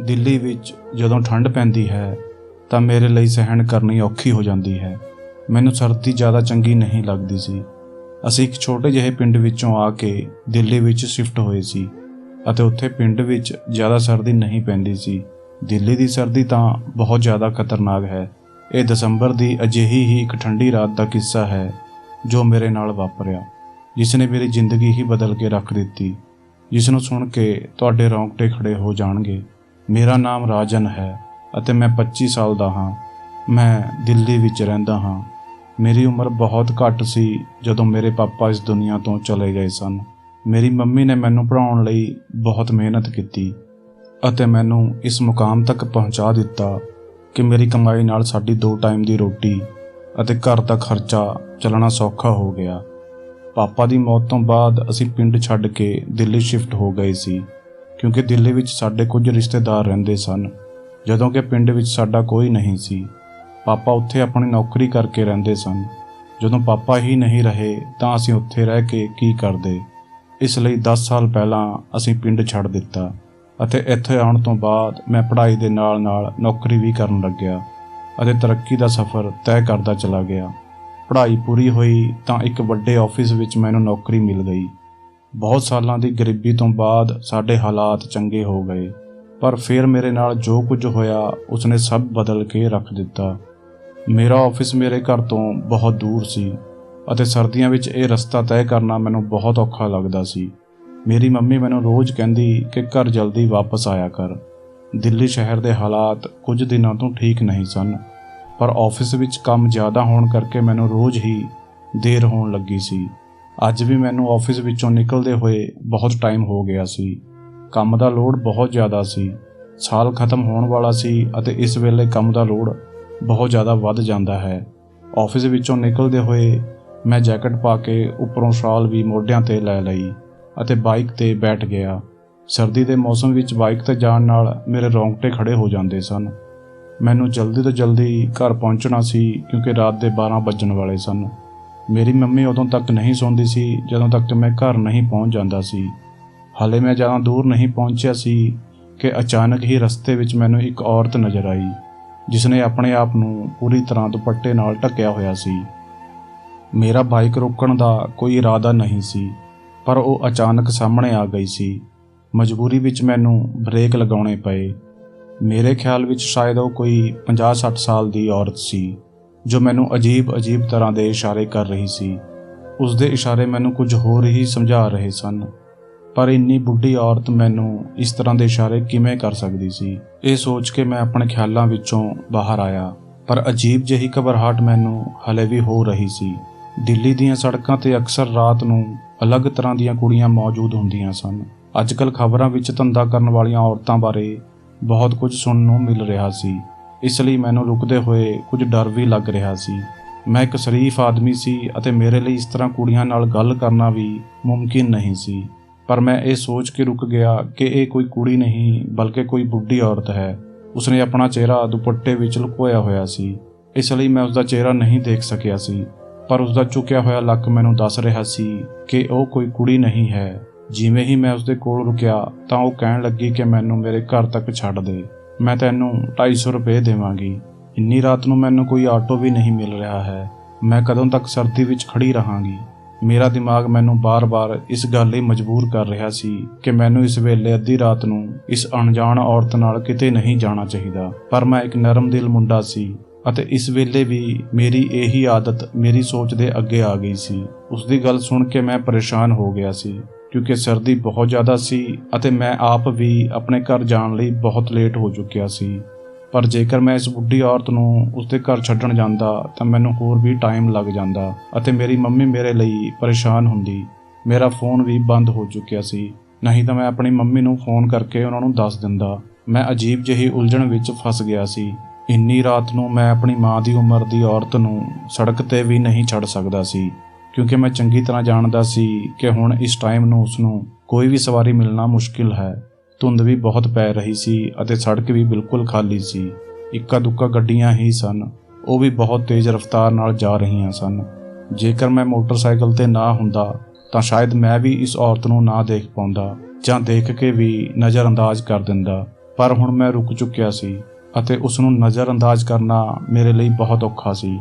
ਦਿੱਲੀ ਵਿੱਚ ਜਦੋਂ ਠੰਡ ਪੈਂਦੀ ਹੈ ਤਾਂ ਮੇਰੇ ਲਈ ਸਹਿਣ ਕਰਨੀ ਔਖੀ ਹੋ ਜਾਂਦੀ ਹੈ। ਮੈਨੂੰ ਸਰਦੀ ਜ਼ਿਆਦਾ ਚੰਗੀ ਨਹੀਂ ਲੱਗਦੀ ਸੀ। ਅਸੀਂ ਇੱਕ ਛੋਟੇ ਜਿਹੇ ਪਿੰਡ ਵਿੱਚੋਂ ਆ ਕੇ ਦਿੱਲੀ ਵਿੱਚ ਸ਼ਿਫਟ ਹੋਏ ਸੀ ਅਤੇ ਉੱਥੇ ਪਿੰਡ ਵਿੱਚ ਜ਼ਿਆਦਾ ਸਰਦੀ ਨਹੀਂ ਪੈਂਦੀ ਸੀ। ਦਿੱਲੀ ਦੀ ਸਰਦੀ ਤਾਂ ਬਹੁਤ ਜ਼ਿਆਦਾ ਖਤਰਨਾਕ ਹੈ। ਇਹ ਦਸੰਬਰ ਦੀ ਅਜਿਹੀ ਹੀ ਇੱਕ ਠੰਡੀ ਰਾਤ ਦਾ ਕਿੱਸਾ ਹੈ ਜੋ ਮੇਰੇ ਨਾਲ ਵਾਪਰਿਆ, ਜਿਸ ਨੇ ਮੇਰੀ ਜ਼ਿੰਦਗੀ ਹੀ ਬਦਲ ਕੇ ਰੱਖ ਦਿੱਤੀ, ਜਿਸ ਨੂੰ ਸੁਣ ਕੇ ਤੁਹਾਡੇ ਰੌਂਗਟੇ ਖੜੇ ਹੋ ਜਾਣਗੇ। ਮੇਰਾ ਨਾਮ ਰਾਜਨ ਹੈ ਅਤੇ ਮੈਂ 25 ਸਾਲ ਦਾ ਹਾਂ। ਮੈਂ ਦਿੱਲੀ ਵਿੱਚ ਰਹਿੰਦਾ ਹਾਂ। ਮੇਰੀ ਉਮਰ ਬਹੁਤ ਘੱਟ ਸੀ ਜਦੋਂ ਮੇਰੇ ਪਾਪਾ ਇਸ ਦੁਨੀਆ ਤੋਂ ਚਲੇ ਗਏ ਸਨ। ਮੇਰੀ ਮੰਮੀ ਨੇ ਮੈਨੂੰ ਪੜ੍ਹਾਉਣ ਲਈ ਬਹੁਤ ਮਿਹਨਤ ਕੀਤੀ ਅਤੇ ਮੈਨੂੰ ਇਸ ਮੁਕਾਮ ਤੱਕ ਪਹੁੰਚਾ ਦਿੱਤਾ ਕਿ ਮੇਰੀ ਕਮਾਈ ਨਾਲ ਸਾਡੀ 2 ਟਾਈਮ ਦੀ ਰੋਟੀ ਅਤੇ ਘਰ ਦਾ ਖਰਚਾ ਚੱਲਣਾ ਸੌਖਾ ਹੋ ਗਿਆ। ਪਾਪਾ ਦੀ ਮੌਤ ਤੋਂ ਬਾਅਦ ਅਸੀਂ ਪਿੰਡ ਛੱਡ ਕੇ ਦਿੱਲੀ ਸ਼ਿਫਟ ਹੋ ਗਏ ਸੀ, ਕਿਉਂਕਿ ਦਿੱਲੀ ਵਿੱਚ ਸਾਡੇ ਕੁਝ ਰਿਸ਼ਤੇਦਾਰ ਰਹਿੰਦੇ ਸਨ, ਜਦੋਂ ਕਿ ਪਿੰਡ ਵਿੱਚ ਸਾਡਾ ਕੋਈ ਨਹੀਂ ਸੀ। ਪਾਪਾ ਉੱਥੇ ਆਪਣੀ ਨੌਕਰੀ ਕਰਕੇ ਰਹਿੰਦੇ ਸਨ। ਜਦੋਂ ਪਾਪਾ ਹੀ ਨਹੀਂ ਰਹੇ ਤਾਂ ਅਸੀਂ ਉੱਥੇ ਰਹਿ ਕੇ ਕੀ ਕਰਦੇ। ਇਸ ਲਈ 10 ਸਾਲ ਪਹਿਲਾਂ ਅਸੀਂ ਪਿੰਡ ਛੱਡ ਦਿੱਤਾ ਅਤੇ ਇੱਥੇ ਆਉਣ ਤੋਂ ਬਾਅਦ ਮੈਂ ਪੜ੍ਹਾਈ ਦੇ ਨਾਲ ਨੌਕਰੀ ਵੀ ਕਰਨ ਲੱਗਿਆ ਅਤੇ ਤਰੱਕੀ ਦਾ ਸਫ਼ਰ ਤੈਅ ਕਰਦਾ ਚਲਾ ਗਿਆ। ਪੜ੍ਹਾਈ ਪੂਰੀ ਹੋਈ ਤਾਂ ਇੱਕ ਵੱਡੇ ਆਫਿਸ ਵਿੱਚ ਮੈਨੂੰ ਨੌਕਰੀ ਮਿਲ ਗਈ। ਬਹੁਤ ਸਾਲਾਂ ਦੀ ਗਰੀਬੀ ਤੋਂ ਬਾਅਦ ਸਾਡੇ ਹਾਲਾਤ ਚੰਗੇ ਹੋ ਗਏ, ਪਰ ਫਿਰ ਮੇਰੇ ਨਾਲ ਜੋ ਕੁਝ ਹੋਇਆ ਉਸਨੇ ਸਭ ਬਦਲ ਕੇ ਰੱਖ ਦਿੱਤਾ। ਮੇਰਾ ਆਫਿਸ ਮੇਰੇ ਘਰ ਤੋਂ ਬਹੁਤ ਦੂਰ ਸੀ ਅਤੇ ਸਰਦੀਆਂ ਵਿੱਚ ਇਹ ਰਸਤਾ ਤੈਅ ਕਰਨਾ ਮੈਨੂੰ ਬਹੁਤ ਔਖਾ ਲੱਗਦਾ ਸੀ। ਮੇਰੀ ਮੰਮੀ ਮੈਨੂੰ ਰੋਜ਼ ਕਹਿੰਦੀ ਕਿ ਘਰ ਜਲਦੀ ਵਾਪਸ ਆਇਆ ਕਰ। ਦਿੱਲੀ ਸ਼ਹਿਰ ਦੇ ਹਾਲਾਤ ਕੁਝ ਦਿਨਾਂ ਤੋਂ ਠੀਕ ਨਹੀਂ ਸਨ, ਪਰ ਆਫਿਸ ਵਿੱਚ ਕੰਮ ਜ਼ਿਆਦਾ ਹੋਣ ਕਰਕੇ ਮੈਨੂੰ ਰੋਜ਼ ਹੀ ਦੇਰ ਹੋਣ ਲੱਗੀ ਸੀ। ਅੱਜ ਵੀ ਮੈਨੂੰ ਆਫਿਸ ਵਿੱਚੋਂ ਨਿਕਲਦੇ ਹੋਏ ਬਹੁਤ ਟਾਈਮ ਹੋ ਗਿਆ ਸੀ। ਕੰਮ ਦਾ ਲੋਡ ਬਹੁਤ ਜ਼ਿਆਦਾ ਸੀ। ਸਾਲ ਖਤਮ ਹੋਣ ਵਾਲਾ ਸੀ ਅਤੇ ਇਸ ਵੇਲੇ ਕੰਮ ਦਾ ਲੋਡ ਬਹੁਤ ਜ਼ਿਆਦਾ ਵੱਧ ਜਾਂਦਾ ਹੈ। ਆਫਿਸ ਵਿੱਚੋਂ ਨਿਕਲਦੇ ਹੋਏ ਮੈਂ ਜੈਕਟ ਪਾ ਕੇ ਉੱਪਰੋਂ ਸ਼ਾਲ ਵੀ ਮੋਢਿਆਂ 'ਤੇ ਲੈ ਲਈ ਅਤੇ ਬਾਈਕ 'ਤੇ ਬੈਠ ਗਿਆ। ਸਰਦੀ ਦੇ ਮੌਸਮ ਵਿੱਚ ਬਾਈਕ 'ਤੇ ਜਾਣ ਨਾਲ ਮੇਰੇ ਰੌਂਗਟੇ ਖੜੇ ਹੋ ਜਾਂਦੇ ਸਨ। ਮੈਨੂੰ ਜਲਦੀ ਤੋਂ ਜਲਦੀ ਘਰ ਪਹੁੰਚਣਾ ਸੀ ਕਿਉਂਕਿ ਰਾਤ ਦੇ 12 ਵੱਜਣ ਵਾਲੇ ਸਨ। ਮੇਰੀ ਮੰਮੀ ਉਦੋਂ ਤੱਕ ਨਹੀਂ ਸੌਂਦੀ ਸੀ ਜਦੋਂ ਤੱਕ ਮੈਂ ਘਰ ਨਹੀਂ ਪਹੁੰਚ ਜਾਂਦਾ ਸੀ। ਹਾਲੇ ਮੈਂ ਜ਼ਿਆਦਾ ਦੂਰ ਨਹੀਂ ਪਹੁੰਚਿਆ ਸੀ ਕਿ ਅਚਾਨਕ ਹੀ ਰਸਤੇ ਵਿੱਚ ਮੈਨੂੰ ਇੱਕ ਔਰਤ ਨਜ਼ਰ ਆਈ, ਜਿਸ ਨੇ ਆਪਣੇ ਆਪ ਨੂੰ ਪੂਰੀ ਤਰ੍ਹਾਂ ਦੁਪੱਟੇ ਨਾਲ ਢੱਕਿਆ ਹੋਇਆ ਸੀ। ਮੇਰਾ ਬਾਈਕ ਰੋਕਣ ਦਾ ਕੋਈ ਇਰਾਦਾ ਨਹੀਂ ਸੀ, ਪਰ ਉਹ ਅਚਾਨਕ ਸਾਹਮਣੇ ਆ ਗਈ ਸੀ। ਮਜਬੂਰੀ ਵਿੱਚ ਮੈਨੂੰ ਬ੍ਰੇਕ ਲਗਾਉਣੇ ਪਏ। ਮੇਰੇ ਖਿਆਲ ਵਿੱਚ ਸ਼ਾਇਦ ਉਹ ਕੋਈ 50-60 ਸਾਲ ਦੀ ਔਰਤ ਸੀ ਜੋ ਮੈਨੂੰ ਅਜੀਬ ਤਰ੍ਹਾਂ ਦੇ ਇਸ਼ਾਰੇ ਕਰ ਰਹੀ ਸੀ। ਉਸ ਦੇ ਇਸ਼ਾਰੇ ਮੈਨੂੰ ਕੁਝ ਹੋਰ ਹੀ ਸਮਝਾ ਰਹੇ ਸਨ, ਪਰ ਇੰਨੀ ਬੁੱਢੀ ਔਰਤ ਮੈਨੂੰ ਇਸ ਤਰ੍ਹਾਂ ਦੇ ਇਸ਼ਾਰੇ ਕਿਵੇਂ ਕਰ ਸਕਦੀ ਸੀ। ਇਹ ਸੋਚ ਕੇ ਮੈਂ ਆਪਣੇ ਖਿਆਲਾਂ ਵਿੱਚੋਂ ਬਾਹਰ ਆਇਆ, ਪਰ ਅਜੀਬ ਜਿਹੀ ਘਬਰਾਹਟ ਮੈਨੂੰ ਹਲੇ ਵੀ ਹੋ ਰਹੀ ਸੀ। ਦਿੱਲੀ ਦੀਆਂ ਸੜਕਾਂ 'ਤੇ ਅਕਸਰ ਰਾਤ ਨੂੰ ਅਲੱਗ ਤਰ੍ਹਾਂ ਦੀਆਂ ਕੁੜੀਆਂ ਮੌਜੂਦ ਹੁੰਦੀਆਂ ਸਨ। ਅੱਜ-ਕੱਲ੍ਹ ਖਬਰਾਂ ਵਿੱਚ ਧੰਦਾ ਕਰਨ ਵਾਲੀਆਂ ਔਰਤਾਂ ਬਾਰੇ ਬਹੁਤ ਕੁਝ ਸੁਣਨ ਨੂੰ ਮਿਲ ਰਿਹਾ ਸੀ, ਇਸ ਲਈ ਮੈਨੂੰ ਰੁਕਦੇ ਹੋਏ ਕੁਝ ਡਰ ਵੀ ਲੱਗ ਰਿਹਾ ਸੀ। ਮੈਂ ਇੱਕ ਸ਼ਰੀਫ ਆਦਮੀ ਸੀ ਅਤੇ ਮੇਰੇ ਲਈ ਇਸ ਤਰ੍ਹਾਂ ਕੁੜੀਆਂ ਨਾਲ ਗੱਲ ਕਰਨਾ ਵੀ ਮੁਮਕਿਨ ਨਹੀਂ ਸੀ, ਪਰ ਮੈਂ ਇਹ ਸੋਚ ਕੇ ਰੁਕ ਗਿਆ ਕਿ ਇਹ ਕੋਈ ਕੁੜੀ ਨਹੀਂ ਬਲਕਿ ਕੋਈ ਬੁੱਢੀ ਔਰਤ ਹੈ। ਉਸਨੇ ਆਪਣਾ ਚਿਹਰਾ ਦੁਪੱਟੇ ਵਿੱਚ ਲੁਕੋਇਆ ਹੋਇਆ ਸੀ, ਇਸ ਲਈ ਮੈਂ ਉਸਦਾ ਚਿਹਰਾ ਨਹੀਂ ਦੇਖ ਸਕਿਆ ਸੀ, ਪਰ ਉਸਦਾ ਝੁਕਿਆ ਹੋਇਆ ਲੱਕ ਮੈਨੂੰ ਦੱਸ ਰਿਹਾ ਸੀ ਕਿ ਉਹ ਕੋਈ ਕੁੜੀ ਨਹੀਂ ਹੈ। ਜਿਵੇਂ ਹੀ ਮੈਂ ਉਸਦੇ ਕੋਲ ਰੁਕਿਆ ਤਾਂ ਉਹ ਕਹਿਣ ਲੱਗੀ ਕਿ ਮੈਨੂੰ ਮੇਰੇ ਘਰ ਤੱਕ ਛੱਡ ਦੇ, ਮੈਂ ਤੈਨੂੰ 250 ਰੁਪਏ ਦੇਵਾਂਗੀ। ਇੰਨੀ ਰਾਤ ਨੂੰ ਮੈਨੂੰ ਕੋਈ ਆਟੋ ਵੀ ਨਹੀਂ ਮਿਲ ਰਿਹਾ ਹੈ। ਮੈਂ ਕਦੋਂ ਤੱਕ ਸਰਦੀ ਵਿੱਚ ਖੜੀ ਰਹਾਂਗੀ। ਮੇਰਾ ਦਿਮਾਗ ਮੈਨੂੰ ਬਾਰ-ਬਾਰ ਇਸ ਗੱਲ ਲਈ ਮਜਬੂਰ ਕਰ ਰਿਹਾ ਸੀ ਕਿ ਮੈਨੂੰ ਇਸ ਵੇਲੇ ਅੱਧੀ ਰਾਤ ਨੂੰ ਇਸ ਅਣਜਾਣ ਔਰਤ ਨਾਲ ਕਿਤੇ ਨਹੀਂ ਜਾਣਾ ਚਾਹੀਦਾ, ਪਰ ਮੈਂ ਇੱਕ ਨਰਮ ਦਿਲ ਮੁੰਡਾ ਸੀ ਅਤੇ ਇਸ ਵੇਲੇ ਵੀ ਮੇਰੀ ਇਹੀ ਆਦਤ ਮੇਰੀ ਸੋਚ ਦੇ ਅੱਗੇ ਆ ਗਈ ਸੀ। ਉਸਦੀ ਗੱਲ ਸੁਣ ਕੇ ਮੈਂ ਪਰੇਸ਼ਾਨ ਹੋ ਗਿਆ ਸੀ ਕਿਉਂਕਿ ਸਰਦੀ ਬਹੁਤ ਜ਼ਿਆਦਾ ਸੀ ਅਤੇ ਮੈਂ ਆਪ ਵੀ ਆਪਣੇ ਘਰ ਜਾਣ ਲਈ ਬਹੁਤ ਲੇਟ ਹੋ ਚੁੱਕਿਆ ਸੀ। ਪਰ ਜੇਕਰ ਮੈਂ ਇਸ ਬੁੱਢੀ ਔਰਤ ਨੂੰ ਉਸਦੇ ਘਰ ਛੱਡਣ ਜਾਂਦਾ ਤਾਂ ਮੈਨੂੰ ਹੋਰ ਵੀ ਟਾਈਮ ਲੱਗ ਜਾਂਦਾ ਅਤੇ ਮੇਰੀ ਮੰਮੀ ਮੇਰੇ ਲਈ ਪਰੇਸ਼ਾਨ ਹੁੰਦੀ। ਮੇਰਾ ਫੋਨ ਵੀ ਬੰਦ ਹੋ ਚੁੱਕਿਆ ਸੀ, ਨਹੀਂ ਤਾਂ ਮੈਂ ਆਪਣੀ ਮੰਮੀ ਨੂੰ ਫੋਨ ਕਰਕੇ ਉਹਨਾਂ ਨੂੰ ਦੱਸ ਦਿੰਦਾ। ਮੈਂ ਅਜੀਬ ਜਿਹੀ ਉਲਝਣ ਵਿੱਚ ਫਸ ਗਿਆ ਸੀ। ਇੰਨੀ ਰਾਤ ਨੂੰ ਮੈਂ ਆਪਣੀ ਮਾਂ ਦੀ ਉਮਰ ਦੀ ਔਰਤ ਨੂੰ ਸੜਕ 'ਤੇ ਵੀ ਨਹੀਂ ਛੱਡ ਸਕਦਾ ਸੀ, ਕਿਉਂਕਿ ਮੈਂ ਚੰਗੀ ਤਰ੍ਹਾਂ ਜਾਣਦਾ ਸੀ ਕਿ ਹੁਣ ਇਸ ਟਾਈਮ ਨੂੰ ਉਸਨੂੰ ਕੋਈ ਵੀ ਸਵਾਰੀ ਮਿਲਣਾ ਮੁਸ਼ਕਿਲ ਹੈ। ਧੁੰਦ ਵੀ ਬਹੁਤ ਪੈ ਰਹੀ ਸੀ ਅਤੇ ਸੜਕ ਵੀ ਬਿਲਕੁਲ ਖਾਲੀ ਸੀ। ਇੱਕਾ ਦੁੱਕਾ ਗੱਡੀਆਂ ਹੀ ਸਨ, ਉਹ ਵੀ ਬਹੁਤ ਤੇਜ਼ ਰਫ਼ਤਾਰ ਨਾਲ ਜਾ ਰਹੀਆਂ ਸਨ। ਜੇਕਰ ਮੈਂ ਮੋਟਰਸਾਈਕਲ 'ਤੇ ਨਾ ਹੁੰਦਾ ਤਾਂ ਸ਼ਾਇਦ ਮੈਂ ਵੀ ਇਸ ਔਰਤ ਨੂੰ ਨਾ ਦੇਖ ਪਾਉਂਦਾ ਜਾਂ ਦੇਖ ਕੇ ਵੀ ਨਜ਼ਰਅੰਦਾਜ਼ ਕਰ ਦਿੰਦਾ। ਪਰ ਹੁਣ ਮੈਂ ਰੁਕ ਚੁੱਕਿਆ ਸੀ ਅਤੇ ਉਸ ਨੂੰ ਨਜ਼ਰਅੰਦਾਜ਼ ਕਰਨਾ ਮੇਰੇ ਲਈ ਬਹੁਤ ਔਖਾ ਸੀ।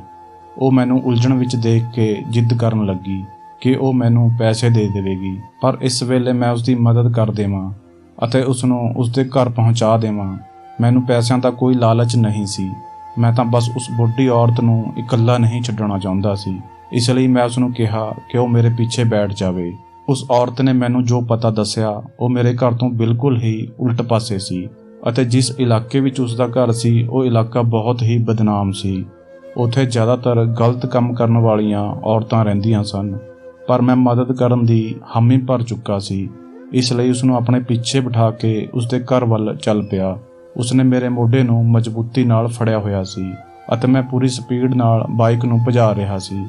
ਉਹ ਮੈਨੂੰ ਉਲਝਣ ਵਿੱਚ ਦੇਖ ਕੇ ਜਿੱਦ ਕਰਨ ਲੱਗੀ ਕਿ ਉਹ ਮੈਨੂੰ ਪੈਸੇ ਦੇ ਦੇਵੇਗੀ, ਪਰ ਇਸ ਵੇਲੇ ਮੈਂ ਉਸ ਦੀ ਮਦਦ ਕਰ ਦੇਵਾਂ ਅਤੇ ਉਸ ਨੂੰ ਉਸ ਦੇ ਘਰ ਪਹੁੰਚਾ ਦੇਵਾਂ। ਮੈਨੂੰ ਪੈਸਿਆਂ ਦਾ ਕੋਈ ਲਾਲਚ ਨਹੀਂ ਸੀ। ਮੈਂ ਤਾਂ ਬਸ ਉਸ ਬੁੱਢੀ ਔਰਤ ਨੂੰ ਇਕੱਲਾ ਨਹੀਂ ਛੱਡਣਾ ਚਾਹੁੰਦਾ ਸੀ। ਇਸ ਲਈ ਮੈਂ ਉਸ ਨੂੰ ਕਿਹਾ ਕਿ ਉਹ ਮੇਰੇ ਪਿੱਛੇ ਬੈਠ ਜਾਵੇ। ਉਸ ਔਰਤ ਨੇ ਮੈਨੂੰ ਜੋ ਪਤਾ ਦੱਸਿਆ ਉਹ ਮੇਰੇ ਘਰ ਤੋਂ ਬਿਲਕੁਲ ਹੀ ਉਲਟ ਪਾਸੇ ਸੀ ਅਤੇ ਜਿਸ ਇਲਾਕੇ ਵਿੱਚ ਉਸ ਦਾ ਘਰ ਸੀ ਉਹ ਇਲਾਕਾ ਬਹੁਤ ਹੀ ਬਦਨਾਮ ਸੀ। ਉੱਥੇ ਜ਼ਿਆਦਾਤਰ ਗਲਤ ਕੰਮ ਕਰਨ ਵਾਲੀਆਂ ਔਰਤਾਂ ਰਹਿੰਦੀਆਂ ਸਨ, ਪਰ ਮੈਂ ਮਦਦ ਕਰਨ ਦੀ ਹਾਮੀ ਭਰ ਚੁੱਕਾ ਸੀ। ਇਸ ਲਈ ਉਸ ਨੂੰ ਆਪਣੇ ਪਿੱਛੇ ਬਿਠਾ ਕੇ ਉਸ ਦੇ ਘਰ ਵੱਲ ਚੱਲ ਪਿਆ। ਉਸਨੇ ਮੇਰੇ ਮੋਢੇ ਨੂੰ ਮਜ਼ਬੂਤੀ ਨਾਲ ਫੜਿਆ ਹੋਇਆ ਸੀ ਅਤੇ ਮੈਂ ਪੂਰੀ ਸਪੀਡ ਨਾਲ ਬਾਈਕ ਨੂੰ ਭਜਾ ਰਿਹਾ ਸੀ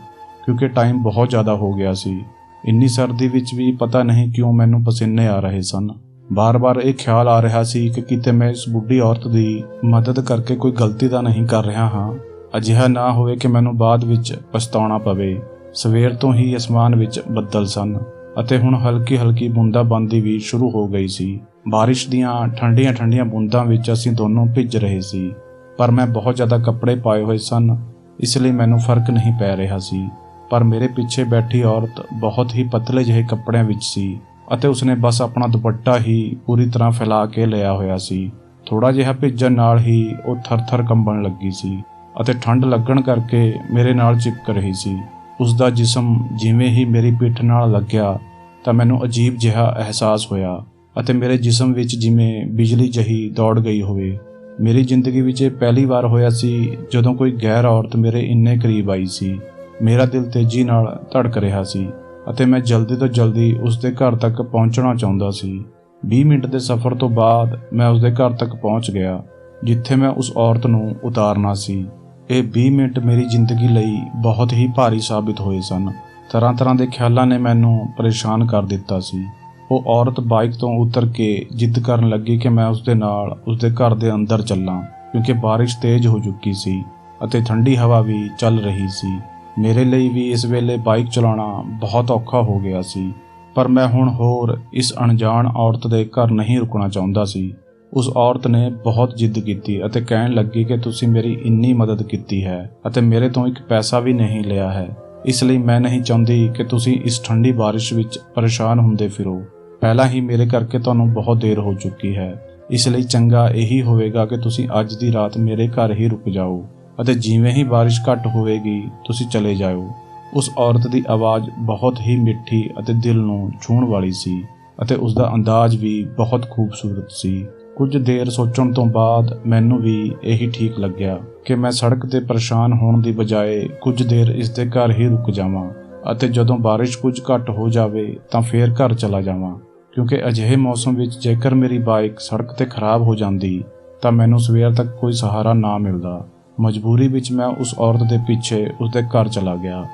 ਕਿਉਂਕਿ ਟਾਈਮ ਬਹੁਤ ਜ਼ਿਆਦਾ ਹੋ ਗਿਆ ਸੀ। ਇੰਨੀ ਸਰਦੀ ਵਿੱਚ ਵੀ ਪਤਾ ਨਹੀਂ ਕਿਉਂ ਮੈਨੂੰ ਪਸੀਨੇ ਆ ਰਹੇ ਸਨ। ਬਾਰ-ਬਾਰ ਇਹ ਖਿਆਲ ਆ ਰਿਹਾ ਸੀ ਕਿ ਕਿਤੇ ਮੈਂ ਇਸ ਬੁੱਢੀ ਔਰਤ ਦੀ ਮਦਦ ਕਰਕੇ ਕੋਈ ਗਲਤੀ ਤਾਂ ਨਹੀਂ ਕਰ ਰਿਹਾ ਹਾਂ। ਅਜਿਹਾ ਨਾ ਹੋਵੇ ਕਿ ਮੈਨੂੰ ਬਾਅਦ ਵਿੱਚ ਪਛਤਾਉਣਾ ਪਵੇ। ਸਵੇਰ ਤੋਂ ਹੀ ਅਸਮਾਨ ਵਿੱਚ ਬੱਦਲ ਸਨ ਅਤੇ ਹੁਣ ਹਲਕੀ-ਹਲਕੀ ਬੂੰਦਾਬਾਂਦੀ ਵੀ ਸ਼ੁਰੂ ਹੋ ਗਈ ਸੀ। ਬਾਰਿਸ਼ ਦੀਆਂ ਠੰਡੀਆਂ-ਠੰਡੀਆਂ ਬੂੰਦਾਂ ਵਿੱਚ ਅਸੀਂ ਦੋਨੋਂ ਭਿੱਜ ਰਹੇ ਸੀ, ਪਰ ਮੈਂ ਬਹੁਤ ਜ਼ਿਆਦਾ ਕੱਪੜੇ ਪਾਏ ਹੋਏ ਸਨ, ਇਸ ਲਈ ਮੈਨੂੰ ਫਰਕ ਨਹੀਂ ਪੈ ਰਿਹਾ ਸੀ। ਪਰ ਮੇਰੇ ਪਿੱਛੇ ਬੈਠੀ ਔਰਤ ਬਹੁਤ ਹੀ ਪਤਲੇ ਜਿਹੇ ਕੱਪੜਿਆਂ ਵਿੱਚ ਸੀ ਅਤੇ ਉਸਨੇ ਬਸ ਆਪਣਾ ਦੁਪੱਟਾ ਹੀ ਪੂਰੀ ਤਰ੍ਹਾਂ ਫੈਲਾ ਕੇ ਲਿਆ ਹੋਇਆ ਸੀ। ਥੋੜਾ ਜਿਹਾ ਭਿੱਜਣ ਨਾਲ ਹੀ ਉਹ ਥਰ-ਥਰ ਕੰਬਣ ਲੱਗੀ ਸੀ ਅਤੇ ਠੰਡ ਲੱਗਣ ਕਰਕੇ ਮੇਰੇ ਨਾਲ ਚਿਪਕ ਰਹੀ ਸੀ। ਉਸ ਦਾ ਜਿਸਮ ਜਿਵੇਂ ਹੀ ਮੇਰੀ ਪਿੱਠ ਨਾਲ ਲੱਗਿਆ ਤਾਂ ਮੈਨੂੰ ਅਜੀਬ ਜਿਹਾ ਅਹਿਸਾਸ ਹੋਇਆ ਅਤੇ ਮੇਰੇ ਜਿਸਮ ਵਿੱਚ ਜਿਵੇਂ ਬਿਜਲੀ ਜਿਹੀ ਦੌੜ ਗਈ ਹੋਵੇ। ਮੇਰੀ ਜ਼ਿੰਦਗੀ ਵਿੱਚ ਇਹ ਪਹਿਲੀ ਵਾਰ ਹੋਇਆ ਸੀ ਜਦੋਂ ਕੋਈ ਗੈਰ ਔਰਤ ਮੇਰੇ ਇੰਨੇ ਕਰੀਬ ਆਈ ਸੀ। ਮੇਰਾ ਦਿਲ ਤੇਜ਼ੀ ਨਾਲ ਧੜਕ ਰਿਹਾ ਸੀ ਅਤੇ ਮੈਂ ਜਲਦੀ ਤੋਂ ਜਲਦੀ ਉਸ ਦੇ ਘਰ ਤੱਕ ਪਹੁੰਚਣਾ ਚਾਹੁੰਦਾ ਸੀ। 20 ਮਿੰਟ ਦੇ ਸਫ਼ਰ ਤੋਂ ਬਾਅਦ ਮੈਂ ਉਸ ਦੇ ਘਰ ਤੱਕ ਪਹੁੰਚ ਗਿਆ ਜਿੱਥੇ ਮੈਂ ਉਸ ਔਰਤ ਨੂੰ ਉਤਾਰਨਾ ਸੀ। ਇਹ 20 ਮਿੰਟ ਮੇਰੀ ਜ਼ਿੰਦਗੀ ਲਈ ਬਹੁਤ ਹੀ ਭਾਰੀ ਸਾਬਿਤ ਹੋਏ ਸਨ। ਤਰ੍ਹਾਂ-ਤਰ੍ਹਾਂ ਦੇ ਖਿਆਲਾਂ ਨੇ ਮੈਨੂੰ ਪਰੇਸ਼ਾਨ ਕਰ ਦਿੱਤਾ ਸੀ। ਉਹ ਔਰਤ ਬਾਈਕ ਤੋਂ ਉਤਰ ਕੇ ਜਿੱਦ ਕਰਨ ਲੱਗੀ ਕਿ ਮੈਂ ਉਸ ਦੇ ਨਾਲ ਉਸ ਦੇ ਘਰ ਦੇ ਅੰਦਰ ਚੱਲਾਂ ਕਿਉਂਕਿ ਬਾਰਿਸ਼ ਤੇਜ਼ ਹੋ ਚੁੱਕੀ ਸੀ ਅਤੇ ਠੰਡੀ ਹਵਾ ਵੀ ਚੱਲ ਰਹੀ ਸੀ। ਮੇਰੇ ਲਈ ਵੀ ਇਸ ਵੇਲੇ ਬਾਈਕ ਚਲਾਉਣਾ ਬਹੁਤ ਔਖਾ ਹੋ ਗਿਆ ਸੀ, ਪਰ ਮੈਂ ਹੁਣ ਹੋਰ ਇਸ ਅਣਜਾਣ ਔਰਤ ਦੇ ਘਰ ਨਹੀਂ ਰੁਕਣਾ ਚਾਹੁੰਦਾ ਸੀ। ਉਸ ਔਰਤ ਨੇ ਬਹੁਤ ਜਿੱਦ ਕੀਤੀ ਅਤੇ ਕਹਿਣ ਲੱਗੀ ਕਿ ਤੁਸੀਂ ਮੇਰੀ ਇੰਨੀ ਮਦਦ ਕੀਤੀ ਹੈ ਅਤੇ ਮੇਰੇ ਤੋਂ ਇੱਕ ਪੈਸਾ ਵੀ ਨਹੀਂ ਲਿਆ ਹੈ, ਇਸ ਲਈ ਮੈਂ ਨਹੀਂ ਚਾਹੁੰਦੀ ਕਿ ਤੁਸੀਂ ਇਸ ਠੰਡੀ ਬਾਰਿਸ਼ ਵਿੱਚ ਪਰੇਸ਼ਾਨ ਹੁੰਦੇ ਫਿਰੋ। ਪਹਿਲਾਂ ਹੀ ਮੇਰੇ ਕਰਕੇ ਤੁਹਾਨੂੰ ਬਹੁਤ ਦੇਰ ਹੋ ਚੁੱਕੀ ਹੈ, ਇਸ ਲਈ ਚੰਗਾ ਇਹੀ ਹੋਵੇਗਾ ਕਿ ਤੁਸੀਂ ਅੱਜ ਦੀ ਰਾਤ ਮੇਰੇ ਘਰ ਹੀ ਰੁਕ ਜਾਓ ਅਤੇ ਜਿਵੇਂ ਹੀ ਬਾਰਿਸ਼ ਘੱਟ ਹੋਵੇਗੀ ਤੁਸੀਂ ਚਲੇ ਜਾਓ। ਉਸ ਔਰਤ ਦੀ ਆਵਾਜ਼ ਬਹੁਤ ਹੀ ਮਿੱਠੀ ਅਤੇ ਦਿਲ ਨੂੰ ਛੂਹਣ ਵਾਲੀ ਸੀ ਅਤੇ ਉਸ ਦਾ ਅੰਦਾਜ਼ ਵੀ ਬਹੁਤ ਖੂਬਸੂਰਤ ਸੀ। ਕੁਝ ਦੇਰ ਸੋਚਣ ਤੋਂ ਬਾਅਦ ਮੈਨੂੰ ਵੀ ਇਹੀ ਠੀਕ ਲੱਗਿਆ ਕਿ ਮੈਂ ਸੜਕ ਤੇ ਪਰੇਸ਼ਾਨ ਹੋਣ ਦੀ ਬਜਾਏ ਕੁਝ ਦੇਰ ਇਸ ਦੇ ਘਰ ਹੀ ਰੁਕ ਜਾਵਾਂ ਅਤੇ ਜਦੋਂ ਬਾਰਿਸ਼ ਕੁਝ ਘੱਟ ਹੋ ਜਾਵੇ ਤਾਂ ਫੇਰ ਘਰ ਚਲਾ ਜਾਵਾਂ, ਕਿਉਂਕਿ ਅਜਿਹੇ ਮੌਸਮ ਵਿੱਚ ਜੇਕਰ ਮੇਰੀ ਬਾਈਕ ਸੜਕ ਤੇ ਖਰਾਬ ਹੋ ਜਾਂਦੀ ਤਾਂ ਮੈਨੂੰ ਸਵੇਰ ਤੱਕ ਕੋਈ ਸਹਾਰਾ ਨਾ ਮਿਲਦਾ। ਮਜਬੂਰੀ ਵਿੱਚ ਮੈਂ ਉਸ ਔਰਤ ਦੇ ਪਿੱਛੇ ਉਸ ਦੇ ਘਰ ਚਲਾ ਗਿਆ।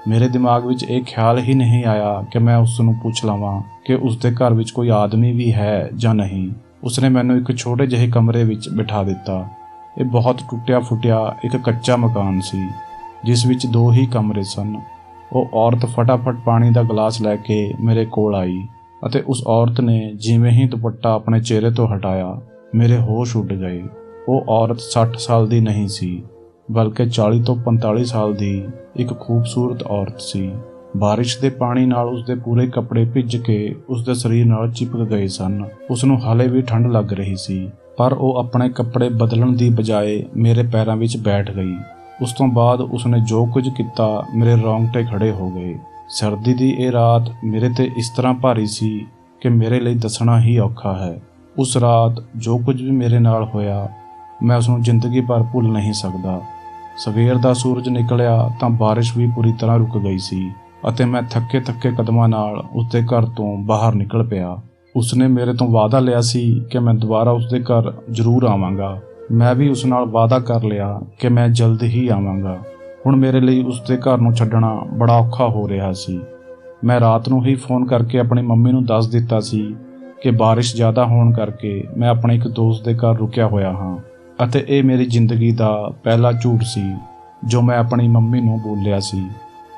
ਮੇਰੇ ਦਿਮਾਗ ਵਿੱਚ ਇਹ ਖਿਆਲ ਹੀ ਨਹੀਂ ਆਇਆ ਕਿ ਮੈਂ ਉਸ ਨੂੰ ਪੁੱਛ ਲਵਾਂ ਕਿ ਉਸ ਦੇ ਘਰ ਵਿੱਚ ਕੋਈ ਆਦਮੀ ਵੀ ਹੈ ਜਾਂ ਨਹੀਂ। ਉਸਨੇ ਮੈਨੂੰ ਇੱਕ ਛੋਟੇ ਜਿਹੇ ਕਮਰੇ ਵਿੱਚ ਬਿਠਾ ਦਿੱਤਾ। ਇਹ ਬਹੁਤ ਟੁੱਟਿਆ ਫੁੱਟਿਆ ਇੱਕ ਕੱਚਾ ਮਕਾਨ ਸੀ ਜਿਸ ਵਿੱਚ 2 ਹੀ ਕਮਰੇ ਸਨ। ਉਹ ਔਰਤ ਫਟਾਫਟ ਪਾਣੀ ਦਾ ਗਲਾਸ ਲੈ ਕੇ ਮੇਰੇ ਕੋਲ ਆਈ ਅਤੇ ਉਸ ਔਰਤ ਨੇ ਜਿਵੇਂ ਹੀ ਦੁਪੱਟਾ ਆਪਣੇ ਚਿਹਰੇ ਤੋਂ ਹਟਾਇਆ ਮੇਰੇ ਹੋਸ਼ ਉੱਡ ਗਏ। ਉਹ ਔਰਤ 60 ਸਾਲ ਦੀ ਨਹੀਂ ਸੀ ਬਲਕਿ 40 ਤੋਂ 45 ਸਾਲ ਦੀ ਇੱਕ ਖੂਬਸੂਰਤ ਔਰਤ ਸੀ। ਬਾਰਿਸ਼ ਦੇ ਪਾਣੀ ਨਾਲ ਉਸਦੇ ਪੂਰੇ ਕੱਪੜੇ ਭਿੱਜ ਕੇ ਉਸਦੇ ਸਰੀਰ ਨਾਲ ਚਿਪਕ ਗਏ ਸਨ। ਉਸਨੂੰ ਹਾਲੇ ਵੀ ਠੰਡ ਲੱਗ ਰਹੀ ਸੀ, ਪਰ ਉਹ ਆਪਣੇ ਕੱਪੜੇ ਬਦਲਣ ਦੀ ਬਜਾਏ ਮੇਰੇ ਪੈਰਾਂ ਵਿੱਚ ਬੈਠ ਗਈ। ਉਸ ਤੋਂ ਬਾਅਦ ਉਸਨੇ ਜੋ ਕੁਝ ਕੀਤਾ ਮੇਰੇ ਰੌਂਗਟੇ ਖੜੇ ਹੋ ਗਏ। ਸਰਦੀ ਦੀ ਇਹ ਰਾਤ ਮੇਰੇ ਤੇ ਇਸ ਤਰ੍ਹਾਂ ਭਾਰੀ ਸੀ ਕਿ ਮੇਰੇ ਲਈ ਦੱਸਣਾ ਹੀ ਔਖਾ ਹੈ। ਉਸ ਰਾਤ ਜੋ ਕੁਝ ਵੀ ਮੇਰੇ ਨਾਲ ਹੋਇਆ ਮੈਂ ਉਸਨੂੰ ਜ਼ਿੰਦਗੀ ਭਰ ਭੁੱਲ ਨਹੀਂ ਸਕਦਾ। ਸਵੇਰ ਦਾ ਸੂਰਜ ਨਿਕਲਿਆ ਤਾਂ ਬਾਰਿਸ਼ ਵੀ ਪੂਰੀ ਤਰ੍ਹਾਂ ਰੁਕ ਗਈ ਸੀ ਅਤੇ ਮੈਂ ਥੱਕੇ ਕਦਮਾਂ ਨਾਲ ਉਸਦੇ ਘਰ ਤੋਂ ਬਾਹਰ ਨਿਕਲ ਪਿਆ। ਉਸਨੇ ਮੇਰੇ ਤੋਂ ਵਾਅਦਾ ਲਿਆ ਸੀ ਕਿ ਮੈਂ ਦੁਬਾਰਾ ਉਸਦੇ ਘਰ ਜ਼ਰੂਰ ਆਵਾਂਗਾ। ਮੈਂ ਵੀ ਉਸ ਨਾਲ ਵਾਅਦਾ ਕਰ ਲਿਆ ਕਿ ਮੈਂ ਜਲਦ ਹੀ ਆਵਾਂਗਾ। ਹੁਣ ਮੇਰੇ ਲਈ ਉਸਦੇ ਘਰ ਨੂੰ ਛੱਡਣਾ ਬੜਾ ਔਖਾ ਹੋ ਰਿਹਾ ਸੀ। ਮੈਂ ਰਾਤ ਨੂੰ ਹੀ ਫੋਨ ਕਰਕੇ ਆਪਣੀ ਮੰਮੀ ਨੂੰ ਦੱਸ ਦਿੱਤਾ ਸੀ ਕਿ ਬਾਰਿਸ਼ ਜ਼ਿਆਦਾ ਹੋਣ ਕਰਕੇ ਮੈਂ ਆਪਣੇ ਇੱਕ ਦੋਸਤ ਦੇ ਘਰ ਰੁਕਿਆ ਹੋਇਆ ਹਾਂ ਅਤੇ ਇਹ ਮੇਰੀ ਜ਼ਿੰਦਗੀ ਦਾ ਪਹਿਲਾ ਝੂਠ ਸੀ ਜੋ ਮੈਂ ਆਪਣੀ ਮੰਮੀ ਨੂੰ ਬੋਲਿਆ ਸੀ।